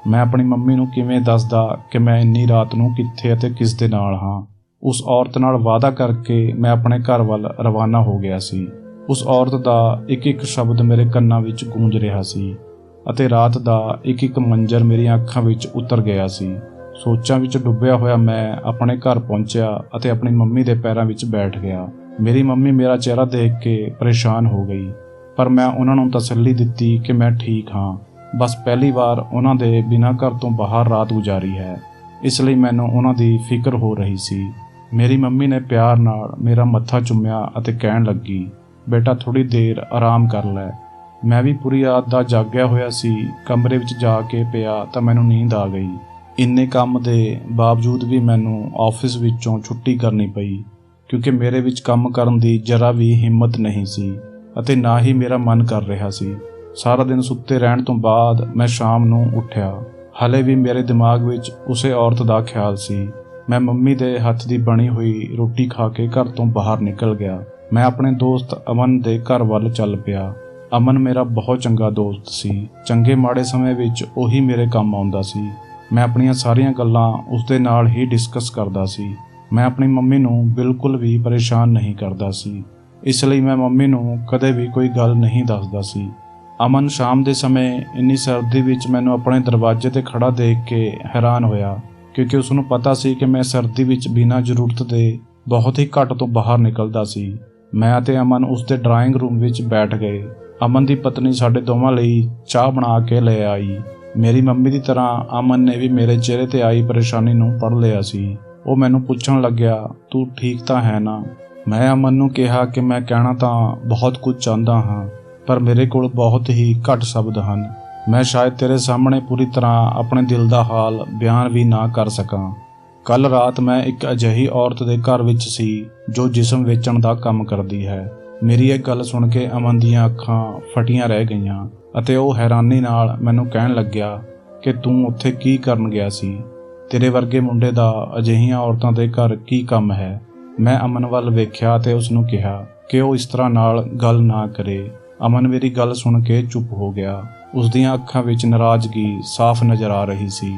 ਮੈਂ ਆਪਣੀ ਮੰਮੀ ਨੂੰ ਕਿਵੇਂ ਦੱਸਦਾ ਕਿ ਮੈਂ ਇੰਨੀ ਰਾਤ ਨੂੰ ਕਿੱਥੇ ਅਤੇ ਕਿਸ ਦੇ ਨਾਲ ਹਾਂ। ਉਸ ਔਰਤ ਨਾਲ ਵਾਅਦਾ ਕਰਕੇ ਮੈਂ ਆਪਣੇ ਘਰ ਵੱਲ ਰਵਾਨਾ ਹੋ ਗਿਆ ਸੀ। ਉਸ ਔਰਤ ਦਾ ਇੱਕ-ਇੱਕ ਸ਼ਬਦ ਮੇਰੇ ਕੰਨਾਂ ਵਿੱਚ ਗੂੰਜ ਰਿਹਾ ਸੀ ਅਤੇ ਰਾਤ ਦਾ ਇੱਕ-ਇੱਕ ਮੰਜ਼ਰ ਮੇਰੀਆਂ ਅੱਖਾਂ ਵਿੱਚ ਉਤਰ ਗਿਆ ਸੀ। ਸੋਚਾਂ ਵਿੱਚ ਡੁੱਬਿਆ ਹੋਇਆ ਮੈਂ ਆਪਣੇ ਘਰ ਪਹੁੰਚਿਆ ਅਤੇ ਆਪਣੀ ਮੰਮੀ ਦੇ ਪੈਰਾਂ ਵਿੱਚ ਬੈਠ ਗਿਆ। ਮੇਰੀ ਮੰਮੀ ਮੇਰਾ ਚਿਹਰਾ ਦੇਖ ਕੇ ਪਰੇਸ਼ਾਨ ਹੋ ਗਈ, ਪਰ ਮੈਂ ਉਹਨਾਂ ਨੂੰ ਤਸੱਲੀ ਦਿੱਤੀ ਕਿ ਮੈਂ ਠੀਕ ਹਾਂ। ਬਸ ਪਹਿਲੀ ਵਾਰ ਉਹਨਾਂ ਦੇ ਬਿਨਾਂ ਘਰ ਤੋਂ ਬਾਹਰ ਰਾਤ ਗੁਜ਼ਾਰੀ ਹੈ, ਇਸ ਲਈ ਮੈਨੂੰ ਉਹਨਾਂ ਦੀ ਫਿਕਰ ਹੋ ਰਹੀ ਸੀ। ਮੇਰੀ ਮੰਮੀ ਨੇ ਪਿਆਰ ਨਾਲ ਮੇਰਾ ਮੱਥਾ ਚੁੰਮਿਆ ਅਤੇ ਕਹਿਣ ਲੱਗੀ, ਬੇਟਾ ਥੋੜ੍ਹੀ ਦੇਰ ਆਰਾਮ ਕਰ ਲੈ। ਮੈਂ ਵੀ ਪੂਰੀ ਰਾਤ ਦਾ ਜਾਗਿਆ ਹੋਇਆ ਸੀ। ਕਮਰੇ ਵਿੱਚ ਜਾ ਕੇ ਪਿਆ ਤਾਂ ਮੈਨੂੰ ਨੀਂਦ ਆ ਗਈ। ਇੰਨੇ ਕੰਮ ਦੇ ਬਾਵਜੂਦ ਵੀ ਮੈਨੂੰ ਆਫਿਸ ਵਿੱਚੋਂ ਛੁੱਟੀ ਕਰਨੀ ਪਈ, ਕਿਉਂਕਿ ਮੇਰੇ ਵਿੱਚ ਕੰਮ ਕਰਨ ਦੀ ਜ਼ਰਾ ਵੀ ਹਿੰਮਤ ਨਹੀਂ ਸੀ ਅਤੇ ਨਾ ਹੀ ਮੇਰਾ ਮਨ ਕਰ ਰਿਹਾ ਸੀ। ਸਾਰਾ ਦਿਨ ਸੁੱਤੇ ਰਹਿਣ ਤੋਂ ਬਾਅਦ ਮੈਂ ਸ਼ਾਮ ਨੂੰ ਉੱਠਿਆ। ਹਲੇ ਵੀ ਮੇਰੇ ਦਿਮਾਗ ਵਿੱਚ ਉਸੇ ਔਰਤ ਦਾ ਖਿਆਲ ਸੀ। ਮੈਂ ਮੰਮੀ ਦੇ ਹੱਥ ਦੀ ਬਣੀ ਹੋਈ ਰੋਟੀ ਖਾ ਕੇ ਘਰ ਤੋਂ ਬਾਹਰ ਨਿਕਲ ਗਿਆ। ਮੈਂ ਆਪਣੇ ਦੋਸਤ ਅਮਨ ਦੇ ਘਰ ਵੱਲ ਚੱਲ ਪਿਆ। ਅਮਨ ਮੇਰਾ ਬਹੁਤ ਚੰਗਾ ਦੋਸਤ ਸੀ। ਚੰਗੇ ਮਾੜੇ ਸਮੇਂ ਵਿੱਚ ਉਹੀ ਮੇਰੇ ਕੰਮ ਆਉਂਦਾ ਸੀ। ਮੈਂ ਆਪਣੀਆਂ ਸਾਰੀਆਂ ਗੱਲਾਂ ਉਸਦੇ ਨਾਲ ਹੀ ਡਿਸਕਸ ਕਰਦਾ ਸੀ। ਮੈਂ ਆਪਣੀ ਮੰਮੀ ਨੂੰ ਬਿਲਕੁਲ ਵੀ ਪਰੇਸ਼ਾਨ ਨਹੀਂ ਕਰਦਾ ਸੀ, ਇਸ ਲਈ ਮੈਂ ਮੰਮੀ ਨੂੰ ਕਦੇ ਵੀ ਕੋਈ ਗੱਲ ਨਹੀਂ ਦੱਸਦਾ ਸੀ। ਅਮਨ ਸ਼ਾਮ ਦੇ ਸਮੇਂ ਇੰਨੀ ਸਰਦੀ ਵਿੱਚ ਮੈਨੂੰ ਆਪਣੇ ਦਰਵਾਜ਼ੇ 'ਤੇ ਖੜਾ ਦੇਖ ਕੇ ਹੈਰਾਨ ਹੋਇਆ, ਕਿਉਂਕਿ ਉਸਨੂੰ ਪਤਾ ਸੀ ਕਿ ਮੈਂ ਸਰਦੀ ਵਿੱਚ ਬਿਨਾਂ ਜ਼ਰੂਰਤ ਦੇ ਬਹੁਤ ਹੀ ਘੱਟ ਤੋਂ ਬਾਹਰ ਨਿਕਲਦਾ ਸੀ। ਮੈਂ ਅਤੇ ਅਮਨ ਉਸਦੇ ਡਰਾਇੰਗ ਰੂਮ ਵਿੱਚ ਬੈਠ ਗਏ। ਅਮਨ ਦੀ ਪਤਨੀ ਸਾਡੇ ਦੋਵਾਂ ਲਈ ਚਾਹ ਬਣਾ ਕੇ ਲੈ ਆਈ। ਮੇਰੀ ਮੰਮੀ ਦੀ ਤਰ੍ਹਾਂ ਅਮਨ ਨੇ ਵੀ ਮੇਰੇ ਚਿਹਰੇ 'ਤੇ ਆਈ ਪਰੇਸ਼ਾਨੀ ਨੂੰ ਪੜ੍ਹ ਲਿਆ ਸੀ। ਉਹ ਮੈਨੂੰ ਪੁੱਛਣ ਲੱਗਿਆ, ਤੂੰ ਠੀਕ ਤਾਂ ਹੈ ਨਾ? ਮੈਂ ਅਮਨ ਨੂੰ ਕਿਹਾ ਕਿ ਮੈਂ ਕਹਿਣਾ ਤਾਂ ਬਹੁਤ ਕੁਝ ਚਾਹੁੰਦਾ ਹਾਂ, ਪਰ ਮੇਰੇ ਕੋਲ ਬਹੁਤ ਹੀ ਘੱਟ ਸ਼ਬਦ ਹਨ। ਮੈਂ ਸ਼ਾਇਦ ਤੇਰੇ ਸਾਹਮਣੇ ਪੂਰੀ ਤਰ੍ਹਾਂ ਆਪਣੇ ਦਿਲ ਦਾ ਹਾਲ ਬਿਆਨ ਵੀ ਨਾ ਕਰ ਸਕਾਂ। ਕੱਲ੍ਹ ਰਾਤ ਮੈਂ ਇੱਕ ਅਜਿਹੀ ਔਰਤ ਦੇ ਘਰ ਵਿੱਚ ਸੀ ਜੋ ਜਿਸਮ ਵੇਚਣ ਦਾ ਕੰਮ ਕਰਦੀ ਹੈ। ਮੇਰੀ ਇਹ ਗੱਲ ਸੁਣ ਕੇ ਅਮਨ ਦੀਆਂ ਅੱਖਾਂ ਫਟੀਆਂ ਰਹਿ ਗਈਆਂ ਅਤੇ ਉਹ ਹੈਰਾਨੀ ਨਾਲ ਮੈਨੂੰ ਕਹਿਣ ਲੱਗਿਆ ਕਿ ਤੂੰ ਉੱਥੇ ਕੀ ਕਰਨ ਗਿਆ ਸੀ? ਤੇਰੇ ਵਰਗੇ ਮੁੰਡੇ ਦਾ ਅਜਿਹੀਆਂ ਔਰਤਾਂ ਦੇ ਘਰ ਕੀ ਕੰਮ ਹੈ? ਮੈਂ ਅਮਨ ਵੱਲ ਵੇਖਿਆ ਅਤੇ ਉਸ ਨੂੰ ਕਿਹਾ ਕਿ ਉਹ ਇਸ ਤਰ੍ਹਾਂ ਨਾਲ ਗੱਲ ਨਾ ਕਰੇ। ਅਮਨ ਮੇਰੀ ਗੱਲ ਸੁਣ ਕੇ ਚੁੱਪ ਹੋ ਗਿਆ। ਉਸ ਦੀਆਂ ਅੱਖਾਂ ਵਿੱਚ ਨਾਰਾਜ਼ਗੀ ਸਾਫ਼ ਨਜ਼ਰ ਆ ਰਹੀ ਸੀ।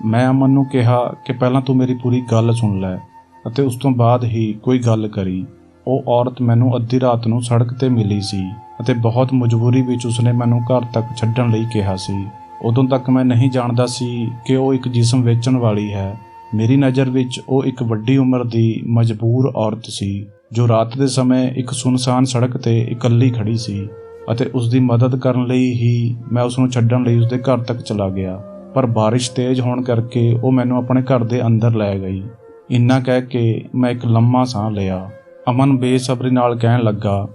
ਮੈਂ ਅਮਨ ਨੂੰ ਕਿਹਾ ਕਿ ਪਹਿਲਾਂ ਤੂੰ ਮੇਰੀ ਪੂਰੀ ਗੱਲ ਸੁਣ ਲੈ ਅਤੇ ਉਸ ਤੋਂ ਬਾਅਦ ਹੀ ਕੋਈ ਗੱਲ ਕਰੀ। ਉਹ ਔਰਤ ਮੈਨੂੰ ਅੱਧੀ ਰਾਤ ਨੂੰ ਸੜਕ 'ਤੇ ਮਿਲੀ ਸੀ ਅਤੇ ਬਹੁਤ ਮਜਬੂਰੀ ਵਿੱਚ ਉਸਨੇ ਮੈਨੂੰ ਘਰ ਤੱਕ ਛੱਡਣ ਲਈ ਕਿਹਾ ਸੀ। ਉਦੋਂ ਤੱਕ ਮੈਂ ਨਹੀਂ ਜਾਣਦਾ ਸੀ ਕਿ ਉਹ ਇੱਕ ਜਿਸਮ ਵੇਚਣ ਵਾਲੀ ਹੈ। ਮੇਰੀ ਨਜ਼ਰ ਵਿੱਚ ਉਹ ਇੱਕ ਵੱਡੀ ਉਮਰ ਦੀ ਮਜਬੂਰ ਔਰਤ ਸੀ ਜੋ ਰਾਤ ਦੇ ਸਮੇਂ ਇੱਕ ਸੁੰਨਸਾਨ ਸੜਕ 'ਤੇ ਇਕੱਲੀ ਖੜੀ ਸੀ ਅਤੇ ਉਸ ਦੀ ਮਦਦ ਕਰਨ ਲਈ ਹੀ ਮੈਂ ਉਸ ਨੂੰ ਛੱਡਣ ਲਈ ਉਸਦੇ ਘਰ ਤੱਕ ਚਲਾ ਗਿਆ। ਪਰ ਬਾਰਿਸ਼ ਤੇਜ਼ ਹੋਣ ਕਰਕੇ ਉਹ ਮੈਨੂੰ ਆਪਣੇ ਘਰ ਦੇ ਅੰਦਰ ਲੈ ਗਈ। ਇੰਨਾ ਕਹਿ ਕੇ ਮੈਂ ਇੱਕ ਲੰਮਾ ਸਾਹ ਲਿਆ। ਅਮਨ ਬੇਸਬਰੀ ਨਾਲ ਕਹਿਣ ਲੱਗਾ,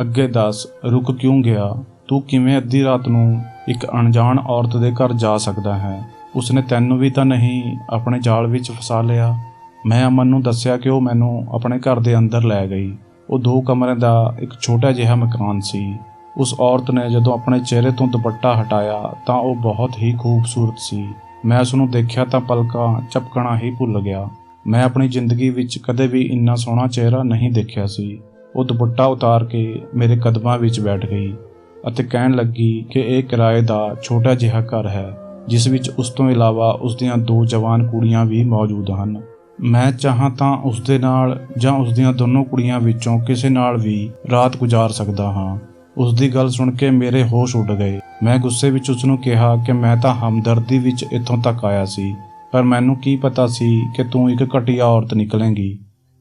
ਅੱਗੇ ਦੱਸ, ਰੁਕ ਕਿਉਂ ਗਿਆ? ਤੂੰ ਕਿਵੇਂ ਅੱਧੀ ਰਾਤ ਨੂੰ ਇੱਕ ਅਣਜਾਣ ਔਰਤ ਦੇ ਘਰ ਜਾ ਸਕਦਾ ਹੈ? ਉਸਨੇ ਤੈਨੂੰ ਵੀ ਤਾਂ ਨਹੀਂ ਆਪਣੇ ਜਾਲ ਵਿੱਚ ਫਸਾ ਲਿਆ? ਮੈਂ ਅਮਨ ਨੂੰ ਦੱਸਿਆ ਕਿ ਉਹ ਮੈਨੂੰ ਆਪਣੇ ਘਰ ਦੇ ਅੰਦਰ ਲੈ ਗਈ। ਉਹ 2 ਕਮਰੇ ਦਾ ਇੱਕ ਛੋਟਾ ਜਿਹਾ ਮਕਾਨ ਸੀ। ਉਸ ਔਰਤ ਨੇ ਜਦੋਂ ਆਪਣੇ ਚਿਹਰੇ ਤੋਂ ਦੁਪੱਟਾ ਹਟਾਇਆ ਤਾਂ ਉਹ ਬਹੁਤ ਹੀ ਖੂਬਸੂਰਤ ਸੀ। ਮੈਂ ਉਸ ਨੂੰ ਦੇਖਿਆ ਤਾਂ ਪਲਕਾਂ ਝਪਕਣਾ ਹੀ ਭੁੱਲ ਗਿਆ। ਮੈਂ ਆਪਣੀ ਜ਼ਿੰਦਗੀ ਵਿੱਚ ਕਦੇ ਵੀ ਇੰਨਾ ਸੋਹਣਾ ਚਿਹਰਾ ਨਹੀਂ ਦੇਖਿਆ ਸੀ। ਉਹ ਦੁਪੱਟਾ ਉਤਾਰ ਕੇ ਮੇਰੇ ਕਦਮਾਂ ਵਿੱਚ ਬੈਠ ਗਈ ਅਤੇ ਕਹਿਣ ਲੱਗੀ ਕਿ ਇਹ ਕਿਰਾਏ ਦਾ ਛੋਟਾ ਜਿਹਾ ਘਰ ਹੈ, ਜਿਸ ਵਿੱਚ ਉਸ ਤੋਂ ਇਲਾਵਾ ਉਸ ਦੀਆਂ 2 ਜਵਾਨ ਕੁੜੀਆਂ ਵੀ ਮੌਜੂਦ ਹਨ। ਮੈਂ ਚਾਹਾਂ ਤਾਂ ਉਸ ਦੇ ਨਾਲ ਜਾਂ ਉਸ ਦੀਆਂ ਦੋਨੋਂ ਕੁੜੀਆਂ ਵਿੱਚੋਂ ਕਿਸੇ ਨਾਲ ਵੀ ਰਾਤ ਗੁਜ਼ਾਰ ਸਕਦਾ ਹਾਂ। ਉਸ ਦੀ ਗੱਲ ਸੁਣ ਕੇ ਮੇਰੇ ਹੋਸ਼ ਉੱਡ ਗਏ। ਮੈਂ ਗੁੱਸੇ ਵਿੱਚ ਉਸ ਨੂੰ ਕਿਹਾ ਕਿ ਮੈਂ ਤਾਂ ਹਮਦਰਦੀ ਵਿੱਚ ਇੱਥੋਂ ਤੱਕ ਆਇਆ ਸੀ, ਪਰ ਮੈਨੂੰ ਕੀ ਪਤਾ ਸੀ ਕਿ ਤੂੰ ਇੱਕ ਘਟੀਆ ਔਰਤ ਨਿਕਲੇਂਗੀ।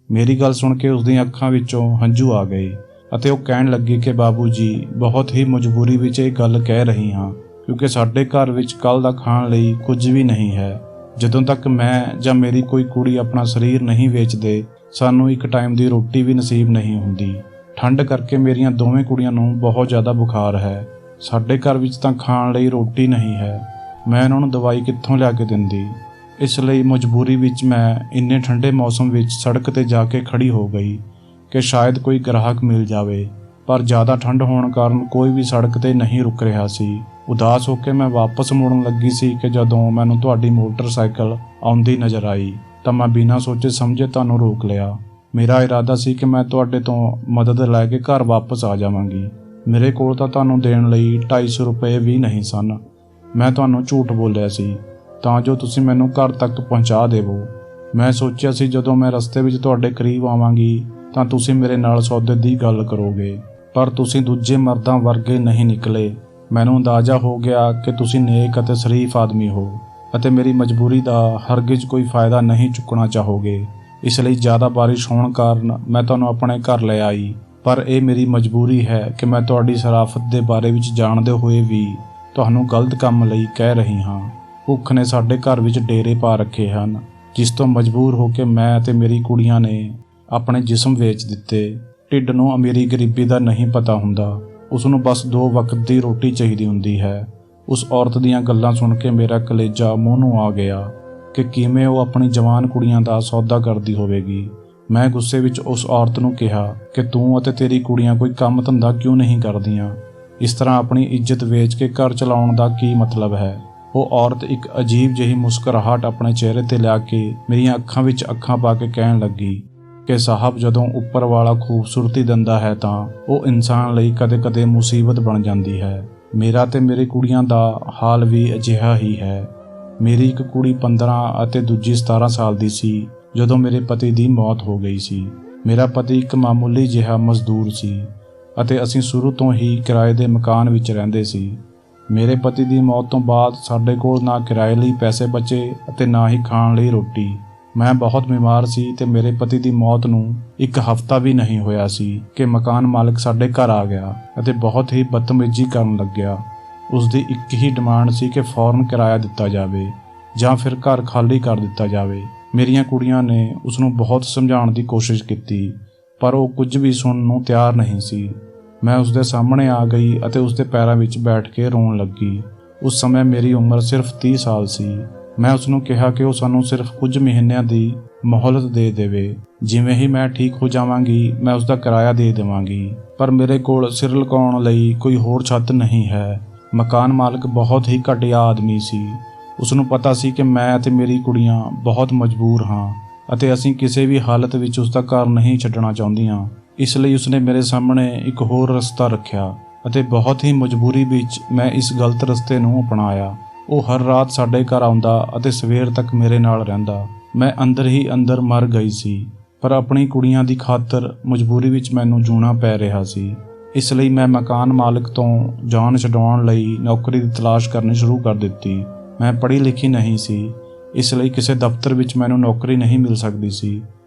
ਮੇਰੀ ਗੱਲ ਸੁਣ ਕੇ ਉਸ ਦੀਆਂ ਅੱਖਾਂ ਵਿੱਚੋਂ ਹੰਝੂ ਆ ਗਏ ਅਤੇ ਉਹ ਕਹਿਣ ਲੱਗੀ ਕਿ ਬਾਬੂ ਜੀ, ਬਹੁਤ ਹੀ ਮਜਬੂਰੀ ਵਿੱਚ ਇਹ ਗੱਲ ਕਹਿ ਰਹੀ ਹਾਂ, ਕਿਉਂਕਿ ਸਾਡੇ ਘਰ ਵਿੱਚ ਕੱਲ੍ਹ ਦਾ ਖਾਣ ਲਈ ਕੁਝ ਵੀ ਨਹੀਂ ਹੈ। ਜਦੋਂ ਤੱਕ ਮੈਂ ਜਾਂ ਮੇਰੀ ਕੋਈ ਕੁੜੀ ਆਪਣਾ ਸਰੀਰ ਨਹੀਂ ਵੇਚਦੇ, ਸਾਨੂੰ ਇੱਕ ਟਾਈਮ ਦੀ ਰੋਟੀ ਵੀ ਨਸੀਬ ਨਹੀਂ ਹੁੰਦੀ। ਠੰਡ ਕਰਕੇ ਮੇਰੀਆਂ ਦੋਵੇਂ ਕੁੜੀਆਂ ਨੂੰ ਬਹੁਤ ਜ਼ਿਆਦਾ ਬੁਖਾਰ ਹੈ। ਸਾਡੇ ਘਰ ਵਿੱਚ ਤਾਂ ਖਾਣ ਲਈ ਰੋਟੀ ਨਹੀਂ ਹੈ। ਮੈਂ ਉਹਨਾਂ ਨੂੰ ਦਵਾਈ ਕਿੱਥੋਂ ਲਿਆ ਕੇ ਦਿੰਦੀ? ਇਸ ਲਈ ਮਜਬੂਰੀ ਵਿੱਚ ਮੈਂ ਇੰਨੇ ਠੰਡੇ ਮੌਸਮ ਵਿੱਚ ਸੜਕ 'ਤੇ ਜਾ ਕੇ ਖੜੀ ਹੋ ਗਈ ਕਿ ਸ਼ਾਇਦ ਕੋਈ ਗ੍ਰਾਹਕ ਮਿਲ ਜਾਵੇ, ਪਰ ਜ਼ਿਆਦਾ ਠੰਡ ਹੋਣ ਕਾਰਨ ਕੋਈ ਵੀ ਸੜਕ 'ਤੇ ਨਹੀਂ ਰੁਕ ਰਿਹਾ ਸੀ। ਉਦਾਸ ਹੋ ਕੇ ਮੈਂ ਵਾਪਸ ਮੁੜਨ ਲੱਗੀ ਸੀ ਕਿ ਜਦੋਂ ਮੈਨੂੰ ਤੁਹਾਡੀ ਮੋਟਰਸਾਈਕਲ ਆਉਂਦੀ ਨਜ਼ਰ ਆਈ ਤਾਂ ਮੈਂ ਬਿਨਾਂ ਸੋਚੇ ਸਮਝੇ ਤੁਹਾਨੂੰ ਰੋਕ ਲਿਆ। ਮੇਰਾ ਇਰਾਦਾ ਸੀ ਕਿ ਮੈਂ ਤੁਹਾਡੇ ਤੋਂ ਮਦਦ ਲੈ ਕੇ ਘਰ ਵਾਪਸ ਆ ਜਾਵਾਂਗੀ। ਮੇਰੇ ਕੋਲ ਤਾਂ ਤੁਹਾਨੂੰ ਦੇਣ ਲਈ 250 ਰੁਪਏ ਵੀ ਨਹੀਂ ਸਨ। ਮੈਂ ਤੁਹਾਨੂੰ ਝੂਠ ਬੋਲਿਆ ਸੀ ਤਾਂ ਜੋ ਤੁਸੀਂ ਮੈਨੂੰ ਘਰ ਤੱਕ ਪਹੁੰਚਾ ਦੇਵੋ। ਮੈਂ ਸੋਚਿਆ ਸੀ ਜਦੋਂ ਮੈਂ ਰਸਤੇ ਵਿੱਚ ਤੁਹਾਡੇ ਕਰੀਬ ਆਵਾਂਗੀ ਤਾਂ ਤੁਸੀਂ ਮੇਰੇ ਨਾਲ ਸੌਦੇ ਦੀ ਗੱਲ ਕਰੋਗੇ, ਪਰ ਤੁਸੀਂ ਦੂਜੇ ਮਰਦਾਂ ਵਰਗੇ ਨਹੀਂ ਨਿਕਲੇ। ਮੈਨੂੰ ਅੰਦਾਜ਼ਾ ਹੋ ਗਿਆ ਕਿ ਤੁਸੀਂ ਨੇਕ ਅਤੇ ਸ਼ਰੀਫ ਆਦਮੀ ਹੋ ਅਤੇ ਮੇਰੀ ਮਜਬੂਰੀ ਦਾ ਹਰਗਿਜ਼ ਕੋਈ ਫਾਇਦਾ ਨਹੀਂ ਚੁੱਕਣਾ ਚਾਹੋਗੇ। ਇਸ ਲਈ ਜ਼ਿਆਦਾ ਬਾਰਿਸ਼ ਹੋਣ ਕਾਰਨ ਮੈਂ ਤੁਹਾਨੂੰ ਆਪਣੇ ਘਰ ਲੈ ਆਈ, ਪਰ ਇਹ ਮੇਰੀ ਮਜਬੂਰੀ ਹੈ ਕਿ ਮੈਂ ਤੁਹਾਡੀ ਸ਼ਰਾਫਤ ਦੇ ਬਾਰੇ ਵਿੱਚ ਜਾਣਦੇ ਹੋਏ ਵੀ ਤੁਹਾਨੂੰ ਗਲਤ ਕੰਮ ਲਈ ਕਹਿ ਰਹੀ ਹਾਂ। ਭੁੱਖ ਨੇ ਸਾਡੇ ਘਰ ਵਿੱਚ ਡੇਰੇ ਪਾ ਰੱਖੇ ਹਨ, ਜਿਸ ਤੋਂ ਮਜਬੂਰ ਹੋ ਕੇ ਮੈਂ ਅਤੇ ਮੇਰੀ ਕੁੜੀਆਂ ਨੇ ਆਪਣੇ ਜਿਸਮ ਵੇਚ ਦਿੱਤੇ। ਢਿੱਡ ਨੂੰ ਅਮੀਰੀ ਗਰੀਬੀ ਦਾ ਨਹੀਂ ਪਤਾ ਹੁੰਦਾ, ਉਸ ਨੂੰ ਬਸ 2 ਵਕਤ ਦੀ ਰੋਟੀ ਚਾਹੀਦੀ ਹੁੰਦੀ ਹੈ। ਉਸ ਔਰਤ ਦੀਆਂ ਗੱਲਾਂ ਸੁਣ ਕੇ ਮੇਰਾ ਕਲੇਜਾ ਮੂੰਹ ਨੂੰ ਆ ਗਿਆ ਕਿ ਕਿਵੇਂ ਉਹ ਆਪਣੀ ਜਵਾਨ ਕੁੜੀਆਂ ਦਾ ਸੌਦਾ ਕਰਦੀ ਹੋਵੇਗੀ। ਮੈਂ ਗੁੱਸੇ ਵਿੱਚ ਉਸ ਔਰਤ ਨੂੰ ਕਿਹਾ ਕਿ ਤੂੰ ਅਤੇ ਤੇਰੀ ਕੁੜੀਆਂ ਕੋਈ ਕੰਮ ਧੰਦਾ ਕਿਉਂ ਨਹੀਂ ਕਰਦੀਆਂ? ਇਸ ਤਰ੍ਹਾਂ ਆਪਣੀ ਇੱਜ਼ਤ ਵੇਚ ਕੇ ਘਰ ਚਲਾਉਣ ਦਾ ਕੀ ਮਤਲਬ ਹੈ? ਉਹ ਔਰਤ ਇੱਕ ਅਜੀਬ ਜਿਹੀ ਮੁਸਕਰਾਹਟ ਆਪਣੇ ਚਿਹਰੇ ਤੇ ਲਿਆ ਕੇ ਮੇਰੀਆਂ ਅੱਖਾਂ ਵਿੱਚ ਅੱਖਾਂ ਪਾ ਕੇ ਕਹਿਣ ਲੱਗੀ ਕਿ ਸਾਹਿਬ, ਜਦੋਂ ਉੱਪਰ ਵਾਲਾ ਖੂਬਸੂਰਤੀ ਦਿੰਦਾ ਹੈ ਤਾਂ ਉਹ ਇਨਸਾਨ ਲਈ ਕਦੇ-ਕਦੇ ਮੁਸੀਬਤ ਬਣ ਜਾਂਦੀ ਹੈ। ਮੇਰਾ ਤੇ ਮੇਰੀ ਕੁੜੀਆਂ ਦਾ ਹਾਲ ਵੀ ਅਜਿਹਾ ਹੀ ਹੈ। ਮੇਰੀ ਇੱਕ ਕੁੜੀ 15 ਅਤੇ ਦੂਜੀ 17 ਸਾਲ ਦੀ ਸੀ ਜਦੋਂ ਮੇਰੇ ਪਤੀ ਦੀ ਮੌਤ ਹੋ ਗਈ ਸੀ। ਮੇਰਾ ਪਤੀ ਇੱਕ ਮਾਮੂਲੀ ਜਿਹਾ ਮਜ਼ਦੂਰ ਸੀ ਅਤੇ ਅਸੀਂ ਸ਼ੁਰੂ ਤੋਂ ਹੀ ਕਿਰਾਏ ਦੇ ਮਕਾਨ ਵਿੱਚ ਰਹਿੰਦੇ ਸੀ। ਮੇਰੇ ਪਤੀ ਦੀ ਮੌਤ ਤੋਂ ਬਾਅਦ ਸਾਡੇ ਕੋਲ ਨਾ ਕਿਰਾਏ ਲਈ ਪੈਸੇ ਬਚੇ ਅਤੇ ਨਾ ਹੀ ਖਾਣ ਲਈ ਰੋਟੀ। ਮੈਂ ਬਹੁਤ ਬਿਮਾਰ ਸੀ ਤੇ ਮੇਰੇ ਪਤੀ ਦੀ ਮੌਤ ਨੂੰ 1 ਹਫ਼ਤਾ ਵੀ ਨਹੀਂ ਹੋਇਆ ਸੀ ਕਿ ਮਕਾਨ ਮਾਲਕ ਸਾਡੇ ਘਰ ਆ ਗਿਆ ਅਤੇ ਬਹੁਤ ਹੀ ਬਦਤਮੀਜ਼ੀ ਕਰਨ ਲੱਗਿਆ। ਉਸ ਦੀ ਇੱਕ ਹੀ ਡਿਮਾਂਡ ਸੀ ਕਿ ਫੌਰਨ ਕਿਰਾਇਆ ਦਿੱਤਾ ਜਾਵੇ ਜਾਂ ਫਿਰ ਘਰ ਖਾਲੀ ਕਰ ਦਿੱਤਾ ਜਾਵੇ। ਮੇਰੀਆਂ ਕੁੜੀਆਂ ਨੇ ਉਸ ਨੂੰ ਬਹੁਤ ਸਮਝਾਉਣ ਦੀ ਕੋਸ਼ਿਸ਼ ਕੀਤੀ, ਪਰ ਉਹ ਕੁਝ ਵੀ ਸੁਣਨ ਨੂੰ ਤਿਆਰ ਨਹੀਂ ਸੀ। ਮੈਂ ਉਸ ਦੇ ਸਾਹਮਣੇ ਆ ਗਈ ਅਤੇ ਉਸ ਦੇ ਪੈਰਾਂ ਵਿੱਚ ਬੈਠ ਕੇ ਰੋਣ ਲੱਗੀ। ਉਸ ਸਮੇਂ ਮੇਰੀ ਉਮਰ ਸਿਰਫ 30 ਸਾਲ ਸੀ। ਮੈਂ ਉਸ ਨੂੰ ਕਿਹਾ ਕਿ ਉਹ ਸਾਨੂੰ ਸਿਰਫ ਕੁਝ ਮਹੀਨਿਆਂ ਦੀ ਮੋਹਲਤ ਦੇ ਦੇਵੇ। ਜਿਵੇਂ ਹੀ ਮੈਂ ਠੀਕ ਹੋ ਜਾਵਾਂਗੀ ਮੈਂ ਉਸ ਦਾ ਕਿਰਾਇਆ ਦੇ ਦੇਵਾਂਗੀ, ਪਰ ਮੇਰੇ ਕੋਲ ਸਿਰ ਲੁਕਾਉਣ ਲਈ ਕੋਈ ਹੋਰ ਛੱਤ ਨਹੀਂ ਹੈ। ਮਕਾਨ ਮਾਲਕ ਬਹੁਤ ਹੀ ਘਟੀਆ ਆਦਮੀ ਸੀ। ਉਸ ਨੂੰ ਪਤਾ ਸੀ ਕਿ ਮੈਂ ਅਤੇ ਮੇਰੀ ਕੁੜੀਆਂ ਬਹੁਤ ਮਜਬੂਰ ਹਾਂ ਅਤੇ ਅਸੀਂ ਕਿਸੇ ਵੀ ਹਾਲਤ ਵਿੱਚ ਉਸ ਦਾ ਘਰ ਨਹੀਂ ਛੱਡਣਾ ਚਾਹੁੰਦੀਆਂ। ਇਸ ਲਈ ਉਸਨੇ ਮੇਰੇ ਸਾਹਮਣੇ ਇੱਕ ਹੋਰ ਰਸਤਾ ਰੱਖਿਆ ਅਤੇ ਬਹੁਤ ਹੀ ਮਜਬੂਰੀ ਵਿੱਚ ਮੈਂ ਇਸ ਗਲਤ ਰਸਤੇ ਨੂੰ ਅਪਣਾਇਆ। ਉਹ ਹਰ ਰਾਤ ਸਾਡੇ ਘਰ ਆਉਂਦਾ ਅਤੇ ਸਵੇਰ ਤੱਕ ਮੇਰੇ ਨਾਲ ਰਹਿੰਦਾ। ਮੈਂ ਅੰਦਰ ਹੀ ਅੰਦਰ ਮਰ ਗਈ ਸੀ, ਪਰ ਆਪਣੀ ਕੁੜੀਆਂ ਦੀ ਖਾਤਰ ਮਜਬੂਰੀ ਵਿੱਚ ਮੈਨੂੰ ਜੂਣਾ ਪੈ ਰਿਹਾ ਸੀ। ਇਸ ਲਈ ਮੈਂ ਮਕਾਨ ਮਾਲਕ ਤੋਂ ਜਾਨ ਛਡਾਉਣ ਲਈ ਨੌਕਰੀ ਦੀ ਤਲਾਸ਼ ਕਰਨੀ ਸ਼ੁਰੂ ਕਰ ਦਿੱਤੀ। ਮੈਂ ਪੜ੍ਹੀ ਲਿਖੀ ਨਹੀਂ ਸੀ, ਇਸ ਲਈ ਕਿਸੇ ਦਫ਼ਤਰ ਵਿੱਚ ਮੈਨੂੰ ਨੌਕਰੀ ਨਹੀਂ ਮਿਲ ਸਕਦੀ ਸੀ।